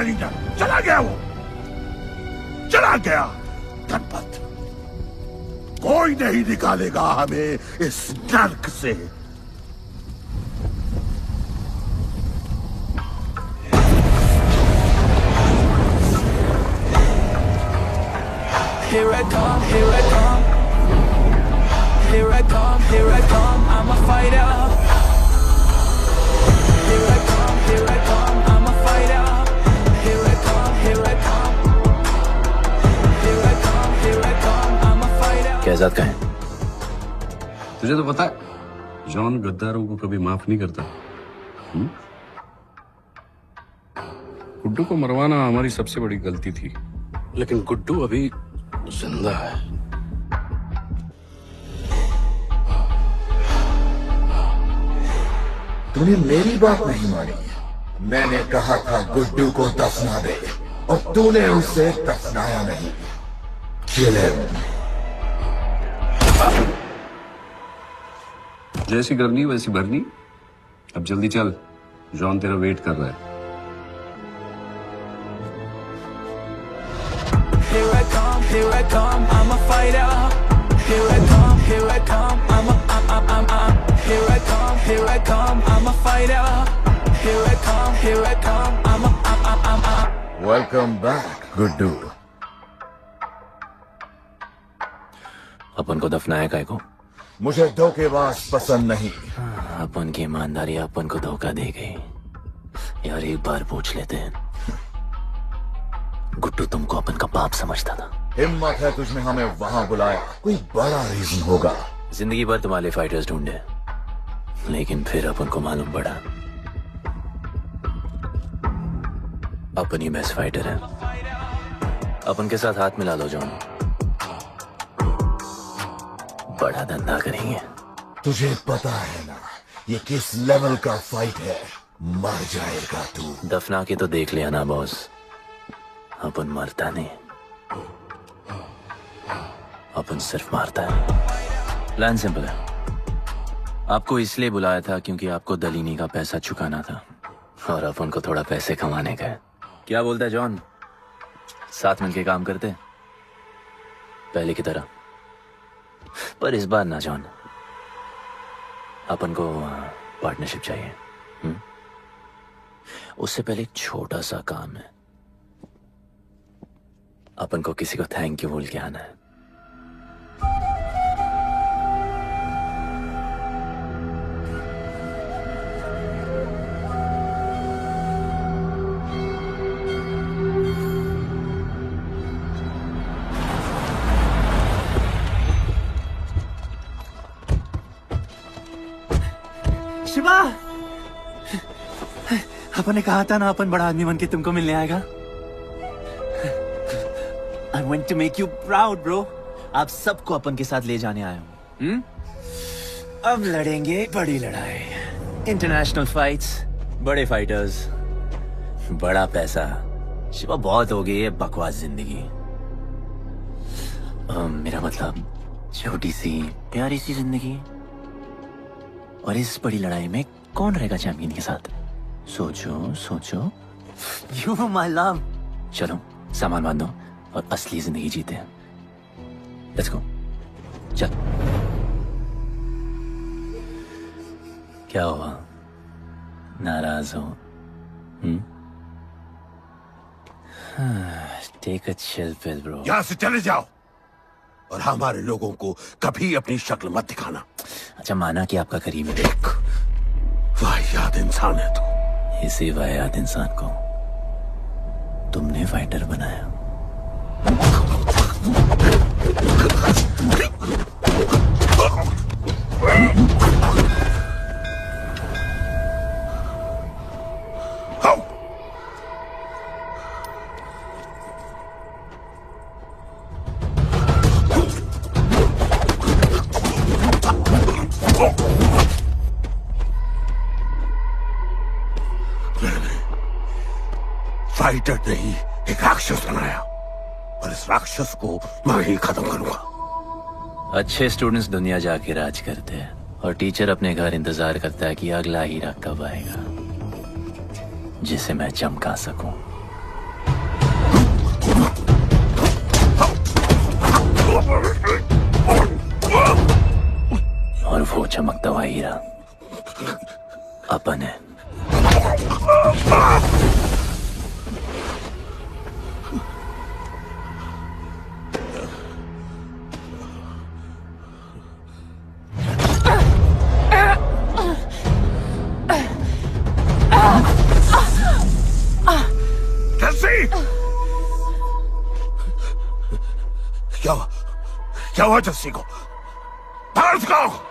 लीडर, चला गया वो, चला गया। गणपत, कोई नहीं निकालेगा हमें इस नर्क से। Here I come, here I come. Here I come, here I come. I'm a fighter. Here I come, here I come. I'm a fighter. Here I come, here I come. Here I come, here I come. I'm a fighter. Kaizad का है? तुझे तो पता है John गद्दारों को कभी माफ नहीं करता। गुड्डू को मरवाना हमारी सबसे बड़ी गलती थी, लेकिन गुड्डू अभी जिंदा है। तूने मेरी बात नहीं मानी। मैंने कहा था गुड्डू को दफना दे और तूने उसे दफनाया नहीं। Kill him. जैसी करनी वैसी भरनी। अब जल्दी चल, जॉन तेरा वेट कर रहा है। Here I come, here I come. I'm a fighter. Here I come, here I come. I'm here I come, here I come. I'm a fighter. Here I come, here I come. I'm Welcome back, Guddu. अपन को दफनाया काय को? मुझे धोखेबाज पसंद नहीं। अपन की ईमानदारी अपन को धोखा दे गई। यार एक बार पूछ लेते हैं, गुड्डू तुमको अपन का बाप समझता था। हिम्मत है तुझमें हमें वहां बुलाया, कोई बड़ा रीजन होगा। जिंदगी भर तुम्हारे फाइटर्स ढूंढे, लेकिन फिर अपन को मालूम पड़ा अपन ही बेस्ट फाइटर है। अपन के साथ हाथ मिला लो जॉन, बड़ा धंधा करेंगे। तुझे पता है ना ये किस लेवल का फाइट है। मर जाएगा तू। दफना के तो देख लिया ना बॉस, अपन मरता नहीं, अपन सिर्फ मारता है। प्लान सिंपल है, आपको इसलिए बुलाया था क्योंकि आपको दलीनी का पैसा चुकाना था और अपन को थोड़ा पैसे कमाने का है। क्या बोलता है जॉन, साथ मिलके काम करते पहले की तरह? पर इस बार ना जॉन, अपन को पार्टनरशिप चाहिए। उससे पहले एक छोटा सा काम है, अपन को किसी को थैंक यू बोल के आना है। शिवा, अपन ने कहा था ना अपन बड़ा आदमी बन के तुमको मिलने आएगा। I want to make you proud, bro. आप सबको अपन के साथ ले जाने आया हूँ। अब लड़ेंगे बड़ी लड़ाई, इंटरनेशनल फाइट्स, बड़े फाइटर्स, बड़ा पैसा। शिवा बहुत हो गई है बकवास जिंदगी। मेरा मतलब छोटी सी प्यारी सी जिंदगी, और इस बड़ी लड़ाई में कौन रहेगा चैंपियन के साथ? सोचो सोचो। You my love. चलो सामान बांधो और असली जिंदगी जीते हैं। Let's go. चल। क्या हुआ, नाराज हो? Take a chill pill, bro. यहाँ से चले जाओ और हमारे लोगों को कभी अपनी शक्ल मत दिखाना। अच्छा माना कि आपका करीब है। एक वाहियात इंसान है तू। इसी वाहियात इंसान को तुमने फाइटर बनाया। फाइटर नहीं, एक राक्षस बनाया, और इस राक्षस को मैं ही खत्म करूंगा। अच्छे स्टूडेंट्स दुनिया जाके राज करते हैं और टीचर अपने घर इंतजार करता है कि अगला हीरा कब आएगा जिसे मैं चमका सकूं। हीरा अपन है। क्या हुआ जस्सी को? बाहर निकालो।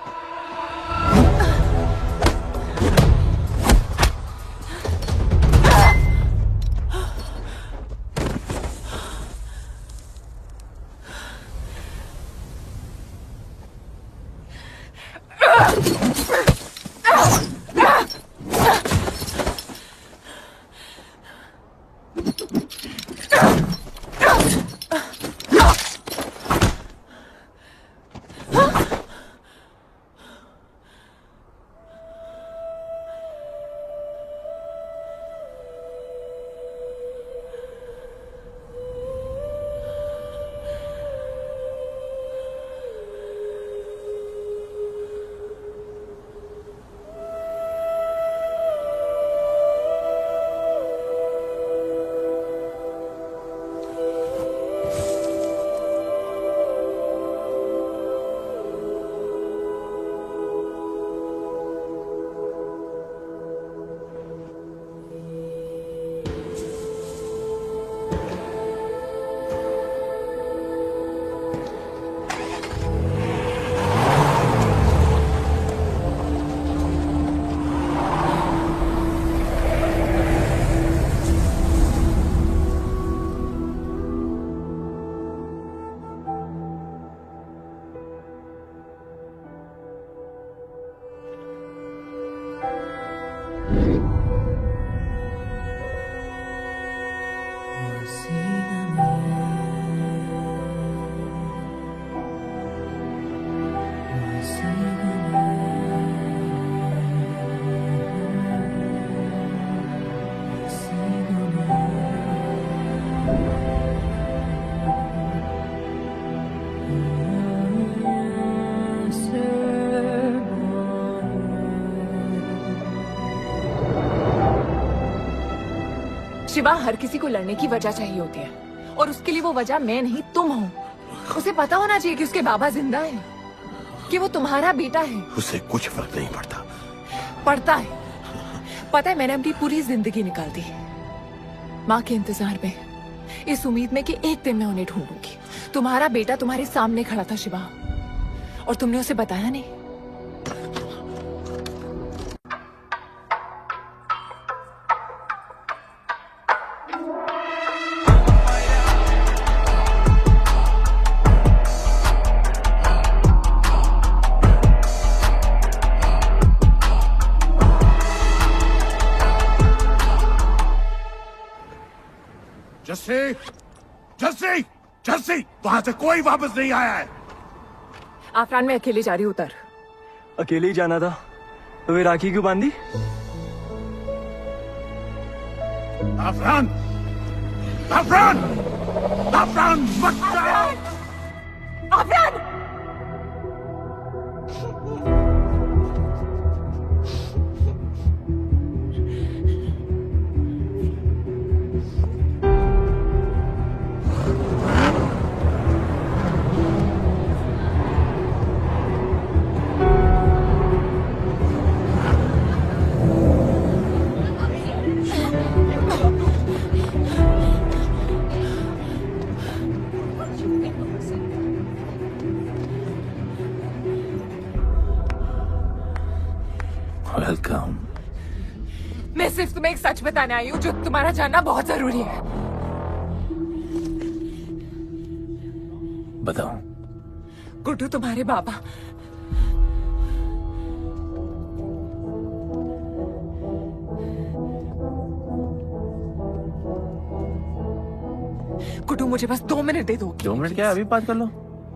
शिवा, हर किसी को लड़ने की वजह चाहिए होती है और उसके लिए वो वजह मैं नहीं तुम हो। उसे पता होना चाहिए कि उसके बाबा जिंदा है, कि वो तुम्हारा बेटा है। उसे कुछ फर्क नहीं पड़ता। पड़ता है। पता है, मैंने अपनी पूरी जिंदगी निकाल दी माँ के इंतजार में, इस उम्मीद में कि एक दिन मैं उन्हें ढूंढूंगी। तुम्हारा बेटा तुम्हारे सामने खड़ा था शिवा, और तुमने उसे बताया नहीं। जस्सी, जस्सी, जस्सी, वहां से कोई वापस नहीं आया है। आफरान, मैं अकेले जा रही हूँ। उतर। अकेले ही जाना था तो वे राखी क्यों बांधी? आफरान, आफरान, आफरान, मत जाओ। आफरान! वेलकम। मैं सिर्फ तुम्हें एक सच बताने आई हूँ जो तुम्हारा जानना बहुत जरूरी है। बताओ। गुड्डू तुम्हारे बाबा गुड्डू, मुझे बस 2 मिनट दे दो। 2 मिनट क्या, अभी बात कर लो।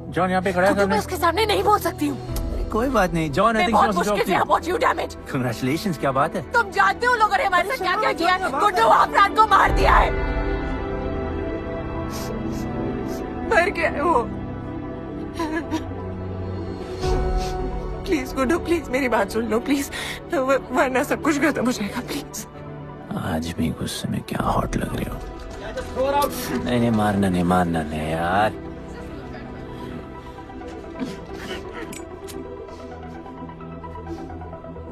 जॉन यहाँ पे खड़ा है। मैं उसके सामने नहीं बोल सकती हूँ। कोई बात नहीं जॉन, आई थिंक बहुत मुश्किल से पहुंची हूँ। डैमेज। कांग्रेचुलेशंस, क्या बात है। तुम जानते हो लोगों ने हमारे साथ क्या क्या किया है। गुड्डू आफरान को मार दिया है। मर गया है वो। प्लीज गुड्डू प्लीज मेरी बात सुन लो प्लीज, वरना सब कुछ खत्म हो जाएगा प्लीज। आज भी गुस्से में क्या हॉट लग रही हो। नहीं मारना नहीं यार।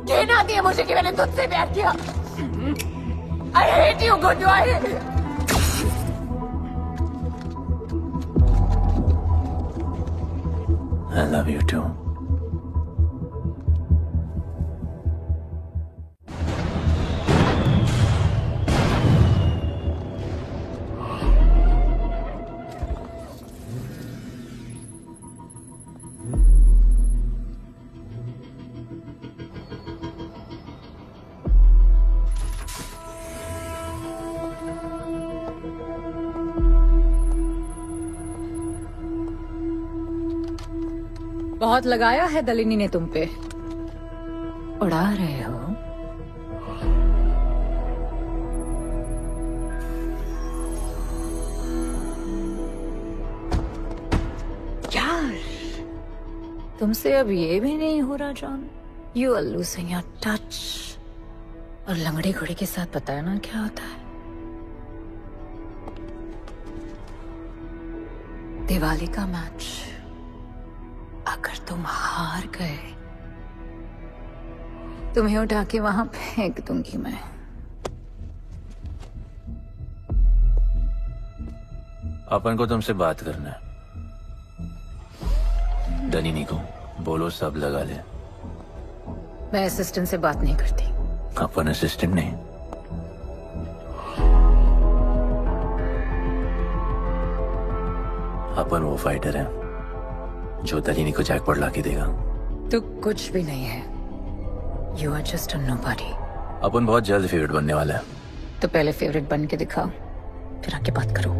घिन आती है मुझे कि मैंने तुझसे प्यार किया। I hate you Guddu, I hate you। I love you too. बहुत लगाया है दलिनी ने तुम पे, उड़ा रहे हो। यार तुमसे अब ये भी नहीं हो रहा John. You are losing your touch. और लंगड़े घोड़े के साथ पता है ना क्या होता है। दिवाली का मैच अगर तुम हार गए, तुम्हें उठा के वहां फेंक दूंगी मैं। अपन को तुमसे बात करना है। दलिनी को बोलो सब लगा ले। मैं असिस्टेंट से बात नहीं करती। अपन असिस्टेंट नहीं, अपन वो फाइटर है जो दलिनी को जैकपॉट लाके देगा। तू कुछ भी नहीं है। You are just a nobody. अपन बहुत जल्द फेवरेट बनने वाला है। तो पहले फेवरेट बन के दिखाओ, फिर आके बात करो।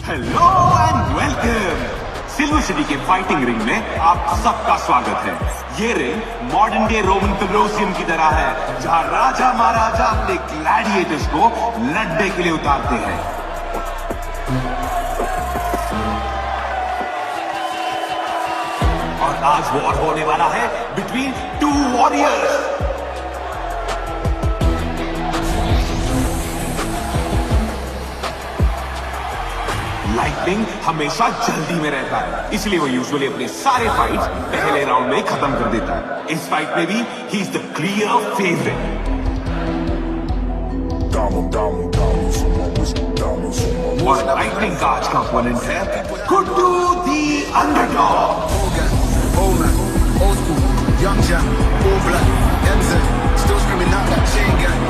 Hello and welcome. Silver city के फाइटिंग रिंग में आप सबका स्वागत है। ये ring modern day Roman Colosseum की तरह है, जहां राजा महाराजा अपने ग्लैडिएटर्स को लड़ने के लिए उतारते हैं। और आज वॉर होने वाला है बिटवीन टू वॉरियर्स। लाइटनिंग हमेशा जल्दी में रहता है, इसलिए वो यूजुअली अपने सारे फाइट्स पहले राउंड में खत्म कर देता है। इस फाइट में भी he is the clear favourite. और लाइटनिंग का आज का ओपोनेंट है गुड्डू दी underdog. Young Jack, all black, MZ, still screaming out that chain gang.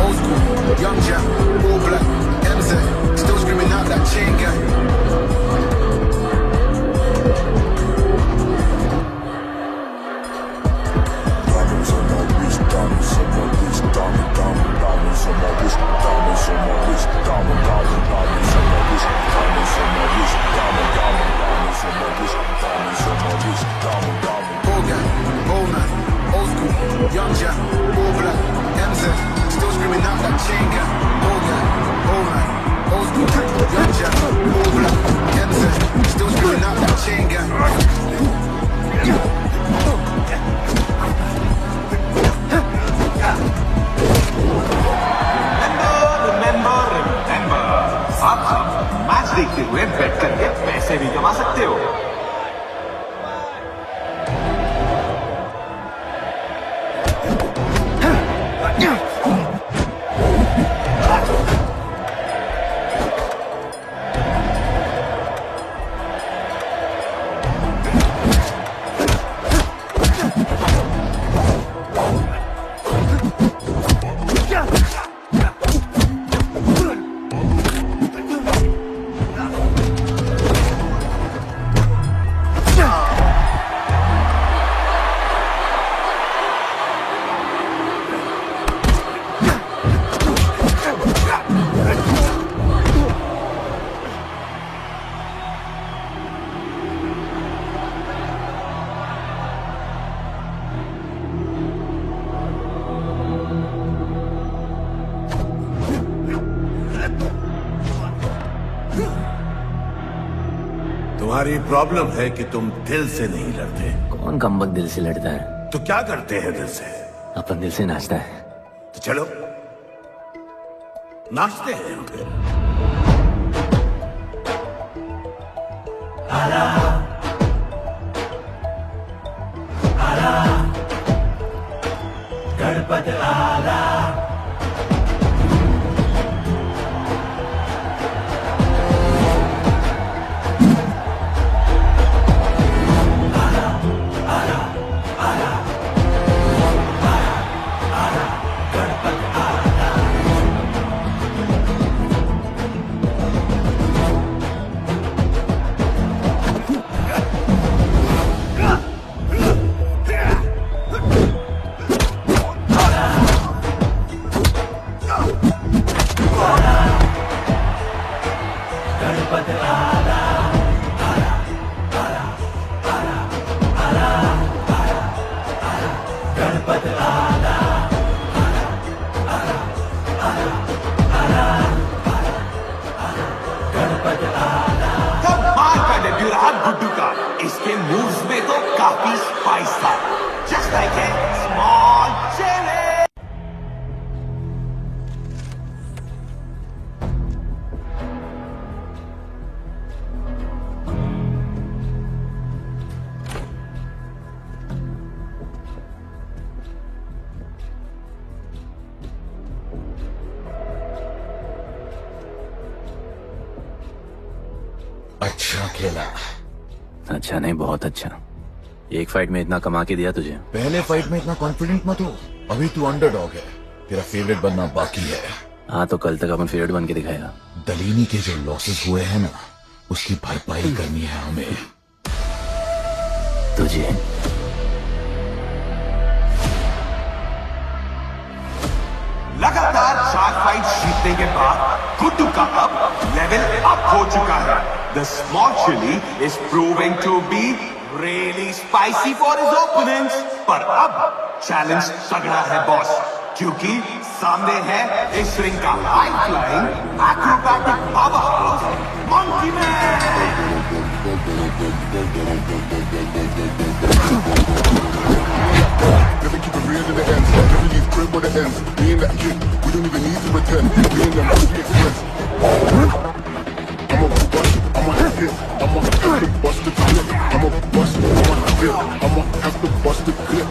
Old school, young Jack, all black, MZ, still screaming out that chain gang. Diamonds on my wrist, diamonds on my wrist, diamonds on my wrist, diamonds on my wrist, diamonds on my wrist, diamonds on my wrist, diamonds on my wrist, diamonds on my wrist, diamond. Old gang, old man, old school, young Jack, all black, MZ, still screaming out that chain gang. Old gang, old man, old school, young Jack, all black, MZ, still screaming out that chain gang. Remember, आप match देखते हुए बेट करके पैसे भी कमा सकते हो। तुम्हारी प्रॉब्लम है कि तुम दिल से नहीं लड़ते। कौन कमबख्त दिल से लड़ता है? तो क्या करते हैं दिल से? अपन दिल से नाचता है। तो चलो नाचते हैं हम फिर। गणपत आला गुड्डू का इसके मूव्स में तो काफी स्पाइस था। Just like a small chilli. अच्छा खेला। अच्छा नहीं, बहुत अच्छा। एक फाइट में इतना कमा के दिया तुझे। पहले फाइट में इतना कॉन्फिडेंट मत हो, अभी तू अंडरडॉग है, तेरा फेवरेट बनना बाकी है। हाँ तो कल तक अपन फेवरेट बन के दिखाएगा। दलीनी के जो लॉसेस हुए हैं ना, उसकी भरपाई करनी है हमें। तुझे लगातार 4 फाइट जीतने के बाद गुड्डू का अब लेवल अप हो चुका है। The small chili is proving to be really spicy for his opponents. पर अब चैलेंज तगड़ा है बॉस, क्योंकि सामने है इस रिंग का high flying acrobatic powerhouse monkey man. Never keep it real in the ends. Never leave crib where the ends. Me and that kid, we don't even need to pretend. Me and them, we get friends. I'ma bust, I'ma hit, I'ma have to bust the clip. I'ma bust, I'ma hit, I'ma have to bust the clip.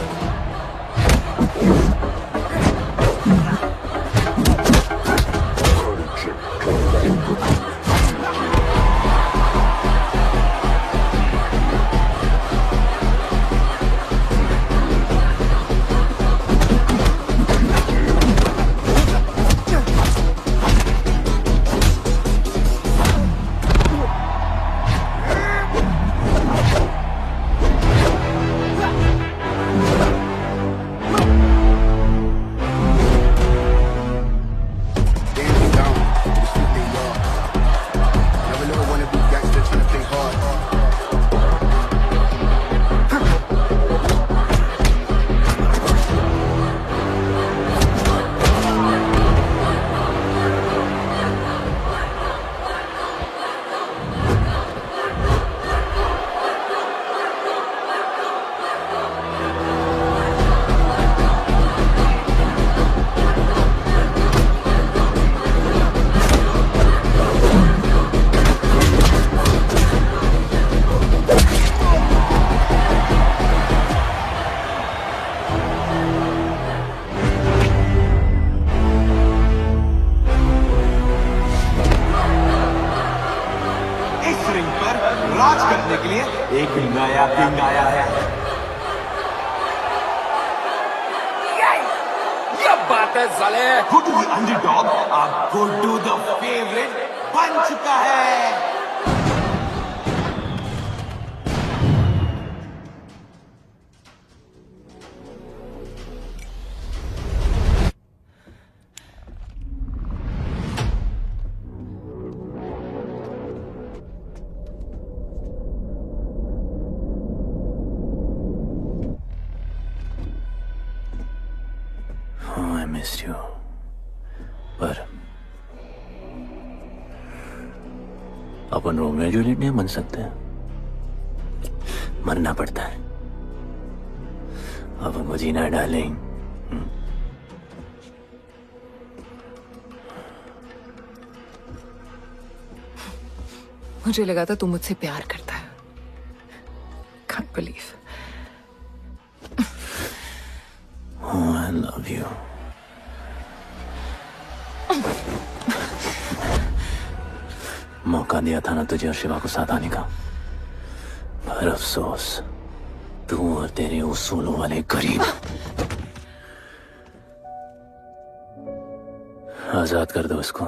राज करने के लिए एक नया king आया है। ये बात है साले। गुड्डू द अंडरडॉग अब गुड्डू द फेवरेट बन चुका है। मिस यू, पर अपन रोमियो जूलियट नहीं बन सकते। मरना पड़ता है। अब हमको जीना है डार्लिंग। मुझे लगा था तू मुझसे प्यार करता है। Can't believe. Oh, I love you. मौका दिया था ना तुझे और शिवा को साथ आने का, पर अफसोस तू और तेरे उसूलों वाले गरीब। आजाद कर दो इसको।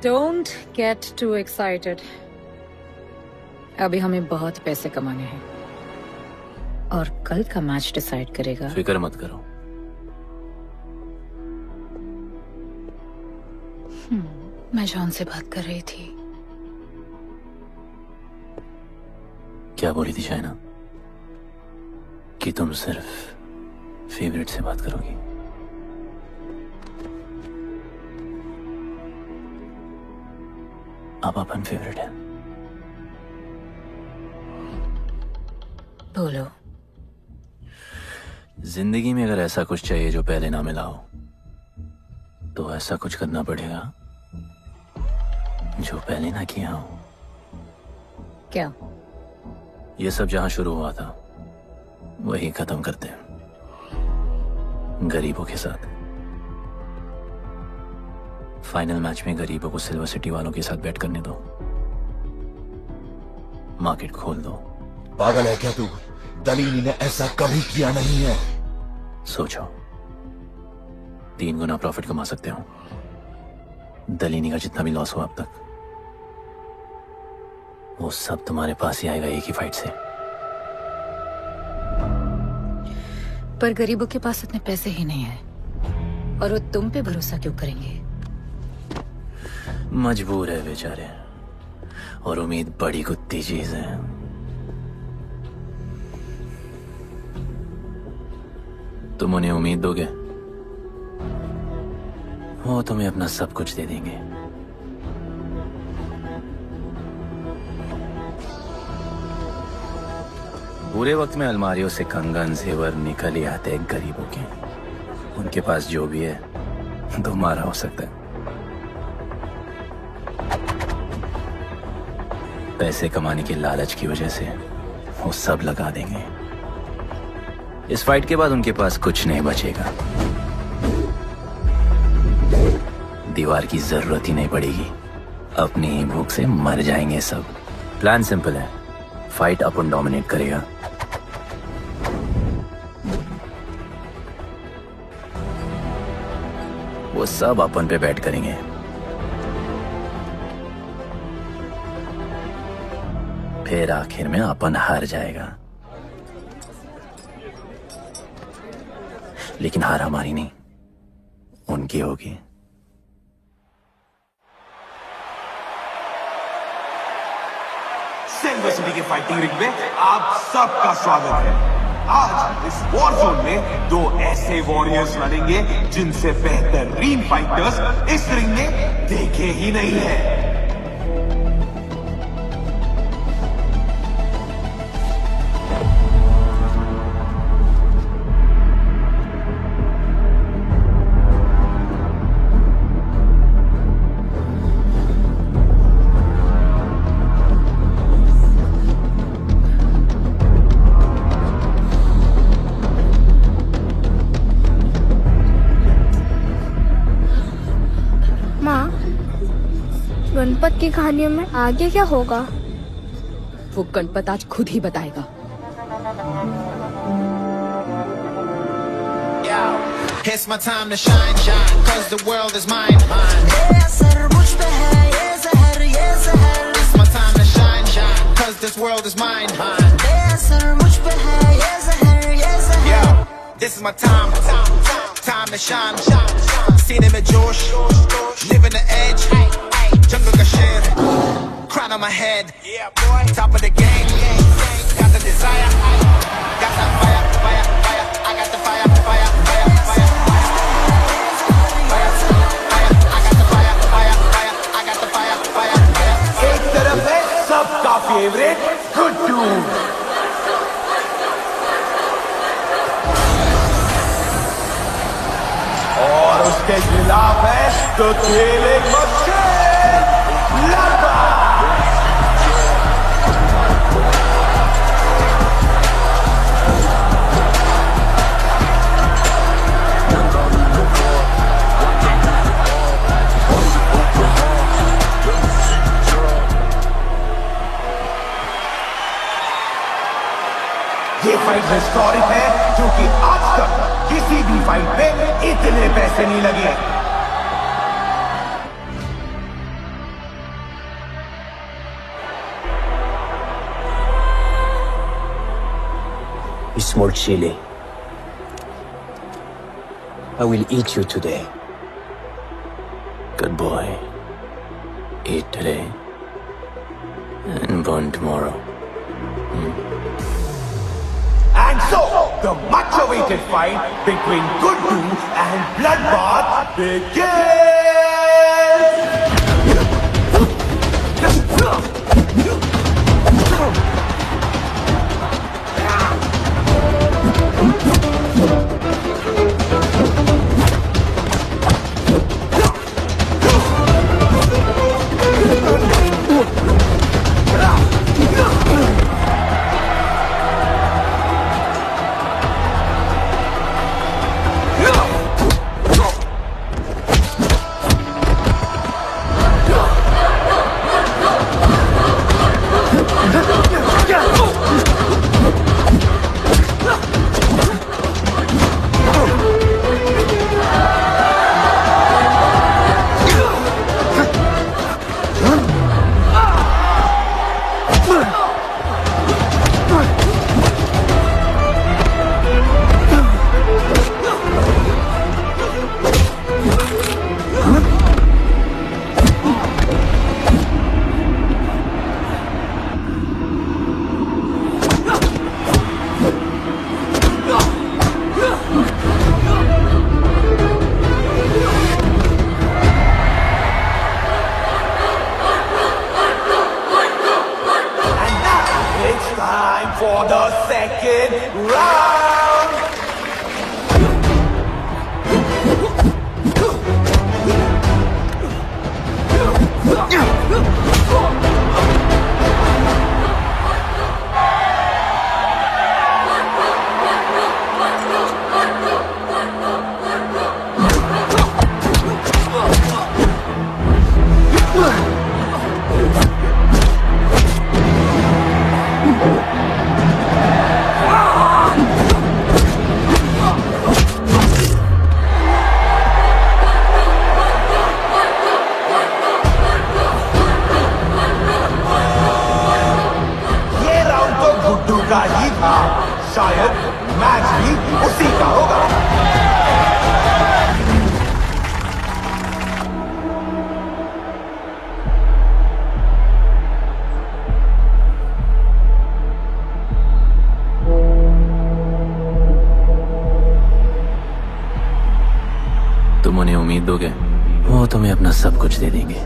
Don't get too excited. अभी हमें बहुत पैसे कमाने हैं और कल का मैच डिसाइड करेगा। फिक्र मत करो। मैं जॉन से बात कर रही थी। क्या बोली थी शाइना? कि तुम सिर्फ फेवरेट से बात करोगी? अब अपन फेवरेट है। बोलो। जिंदगी में अगर ऐसा कुछ चाहिए जो पहले ना मिला हो, तो ऐसा कुछ करना पड़ेगा जो पहले ना किया हो। क्या? ये सब जहां शुरू हुआ था वही खत्म करते हैं, गरीबों के साथ। फाइनल मैच में गरीबों को सिल्वर सिटी वालों के साथ बैट करने दो, मार्केट खोल दो। पागल है क्या तू? दलीली ने ऐसा कभी किया नहीं है। सोचो, 3 गुना प्रॉफिट कमा सकते हो। दलीनी का जितना भी लॉस हुआ अब तक, वो सब तुम्हारे पास ही आएगा एक ही फाइट से। पर गरीबों के पास इतने पैसे ही नहीं है, और वो तुम पे भरोसा क्यों करेंगे? मजबूर है बेचारे, और उम्मीद बड़ी कुत्ती चीज है। तुम उन्हें उम्मीद दोगे, वो तुम्हें अपना सब कुछ दे देंगे। बुरे वक्त में अलमारियों से कंगन जेवर निकल ही आते हैं गरीबों के। उनके पास जो भी है तुम्हारा हो सकता है। पैसे कमाने के लालच की वजह से वो सब लगा देंगे। इस फाइट के बाद उनके पास कुछ नहीं बचेगा। दीवार की जरूरत ही नहीं पड़ेगी, अपनी ही भूख से मर जाएंगे सब। प्लान सिंपल है, फाइट अपन डोमिनेट करेगा। वो सब अपन पे बैट करेंगे। फिर आखिर में अपन हार जाएगा, लेकिन हार हमारी नहीं, उनकी होगी। सिल्वर सिटी के फाइटिंग रिंग में आप सबका स्वागत है। आज इस वॉर जोन में 2 ऐसे वॉरियर्स लड़ेंगे जिनसे बेहतरीन फाइटर्स इस रिंग में देखे ही नहीं है। गणपत की कहानियों में आगे क्या होगा? वो गणपत आज खुद ही बताएगा। It's my time to shine, shine, cause the world is mine, mine. It's my time to shine, shine, cause this world is mine, mine. Yeah, this is my time, time to shine, सीने में जोश, living the edge, jungle का शेर, crown on my head, top of the game, got the desire, got that fire, fire, fire, I got the fire, fire, fire, fire, fire, fire, I got the fire. Favourite Guddu. और उसके खिलाफ है तो खेले machine लंबा। ये fight historic है क्योंकि आज तक किसी भी फाइट पे इतने पैसे नहीं लगे। Small chili. I will eat you today. Good boy. Eat today and burn tomorrow. And so, the much-awaited fight between Guddu and Bloodbath begins! For the second round! का ही था, शायद मैच भी उसी का होगा। तुम उन्हें उम्मीद दोगे, वो तुम्हें अपना सब कुछ दे देंगे।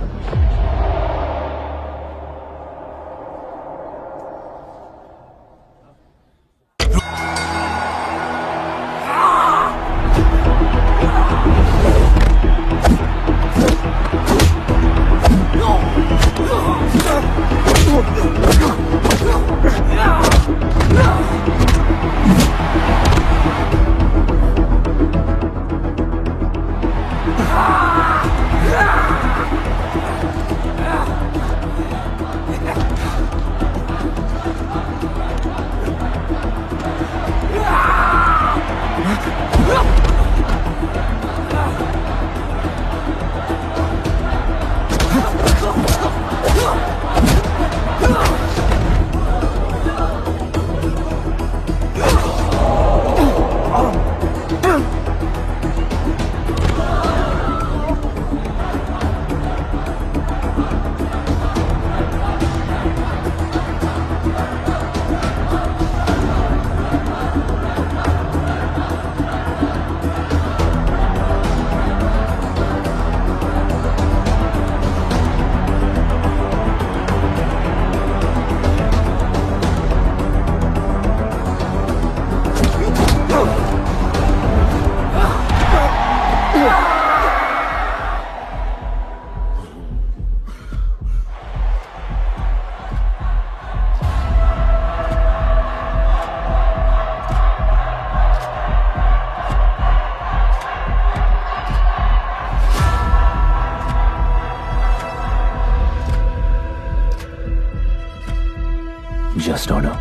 just order.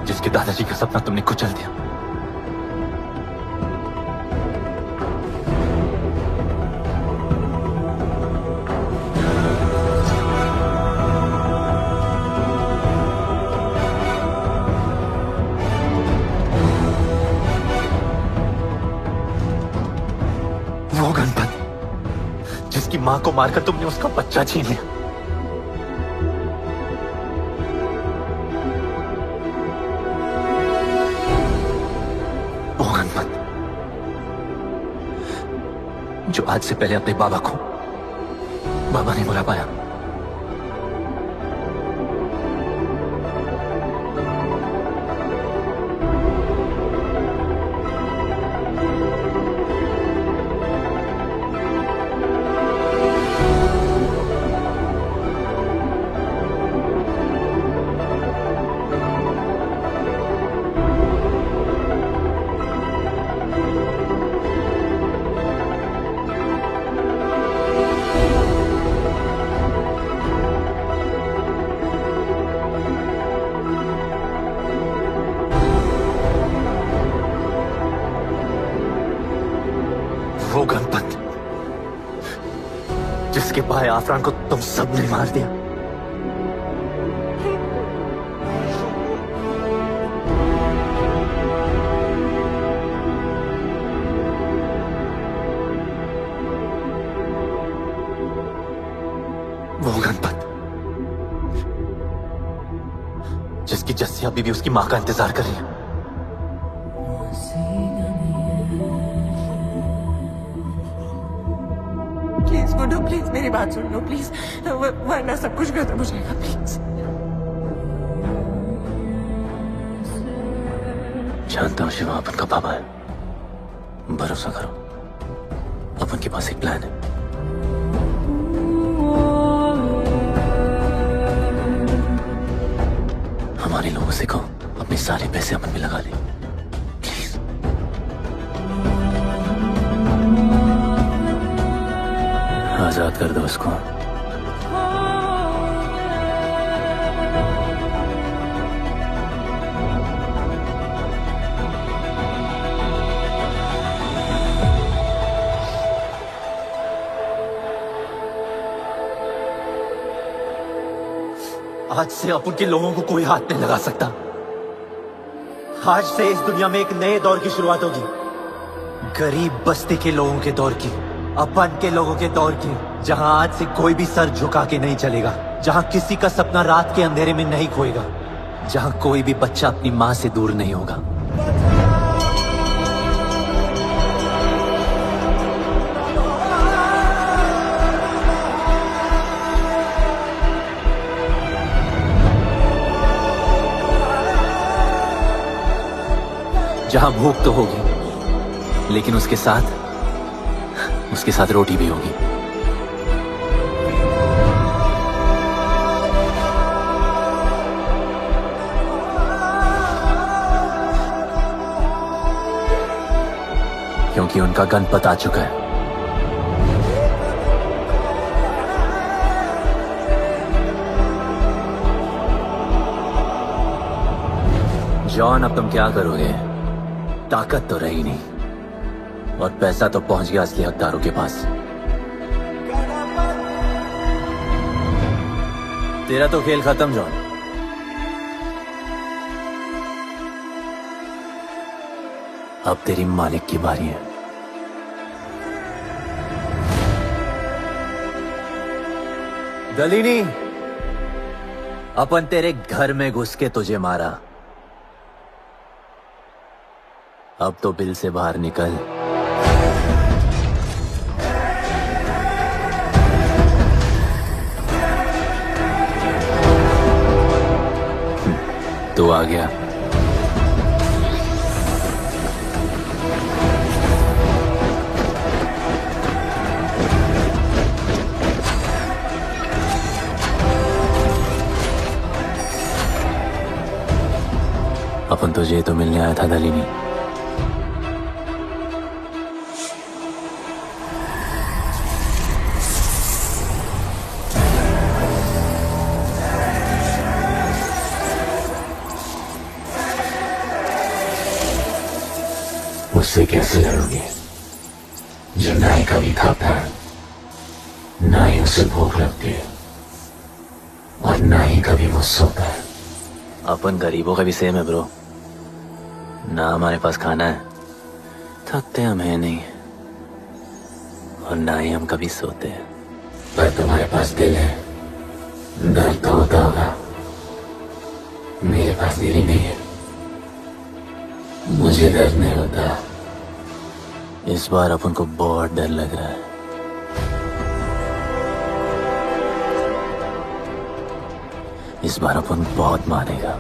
जिसके दादाजी का सपना तुमने कुचल दिया। वो गणपत जिसकी मां को मारकर तुमने उसका बच्चा छीन लिया। वो गणपत जो आज से पहले अपने बाबा को बाबा नहीं बुला पाया। भाई आफरान को तुम सब ने मार दिया। वो गणपत जिसकी जस्सी अभी भी उसकी मां का इंतजार कर रही है। प्लीज गुड्डू, प्लीज मेरी बात सुन लो प्लीज, वरना सब कुछ खत्म हो जाएगा प्लीज। जानता हूँ शिवा अपन का पापा है, भरोसा करो, अपन के पास एक प्लान है। हमारे लोगों से कहो अपने सारे पैसे अपन में लगा ले, प्लीज। आजाद कर दो उसको। आज से अपन के लोगों को कोई हाथ नहीं लगा सकता। आज से इस दुनिया में एक नए दौर की शुरुआत होगी, गरीब बस्ती के लोगों के दौर की, अपन के लोगों के दौर की, जहां आज से कोई भी सर झुका के नहीं चलेगा, जहां किसी का सपना रात के अंधेरे में नहीं खोएगा, जहां कोई भी बच्चा अपनी मां से दूर नहीं होगा। जहां भूख तो होगी, लेकिन उसके साथ रोटी भी होगी। क्योंकि उनका गणपत आ चुका है। जॉन, अब तुम क्या करोगे? ताकत तो रही नहीं और पैसा तो पहुंच गया असली हकदारों के पास। तेरा तो खेल खत्म जॉन। अब तेरी मालिक की बारी है। गलीनी, अपन तेरे घर में घुस के तुझे मारा, अब तो बिल से बाहर निकल। तू आ गया। अपन तुझे तो मिलने आया था दलीनी। उससे कैसे लड़ोगे जो ना ही कभी खाता है, ना ही उसे भूख लगती है और ना ही कभी वो सोता है। अपन गरीबों का भी सेम है ब्रो, ना हमारे पास खाना है, थकते हम है नहीं, और ना ही हम कभी सोते हैं। पर तुम्हारे पास दिल है, दर्द तो होता होगा। मेरे पास दिल ही नहीं है, मुझे दर्द नहीं होता। इस बार अपन को बहुत डर लग रहा है। इस बार अपन बहुत मानेगा।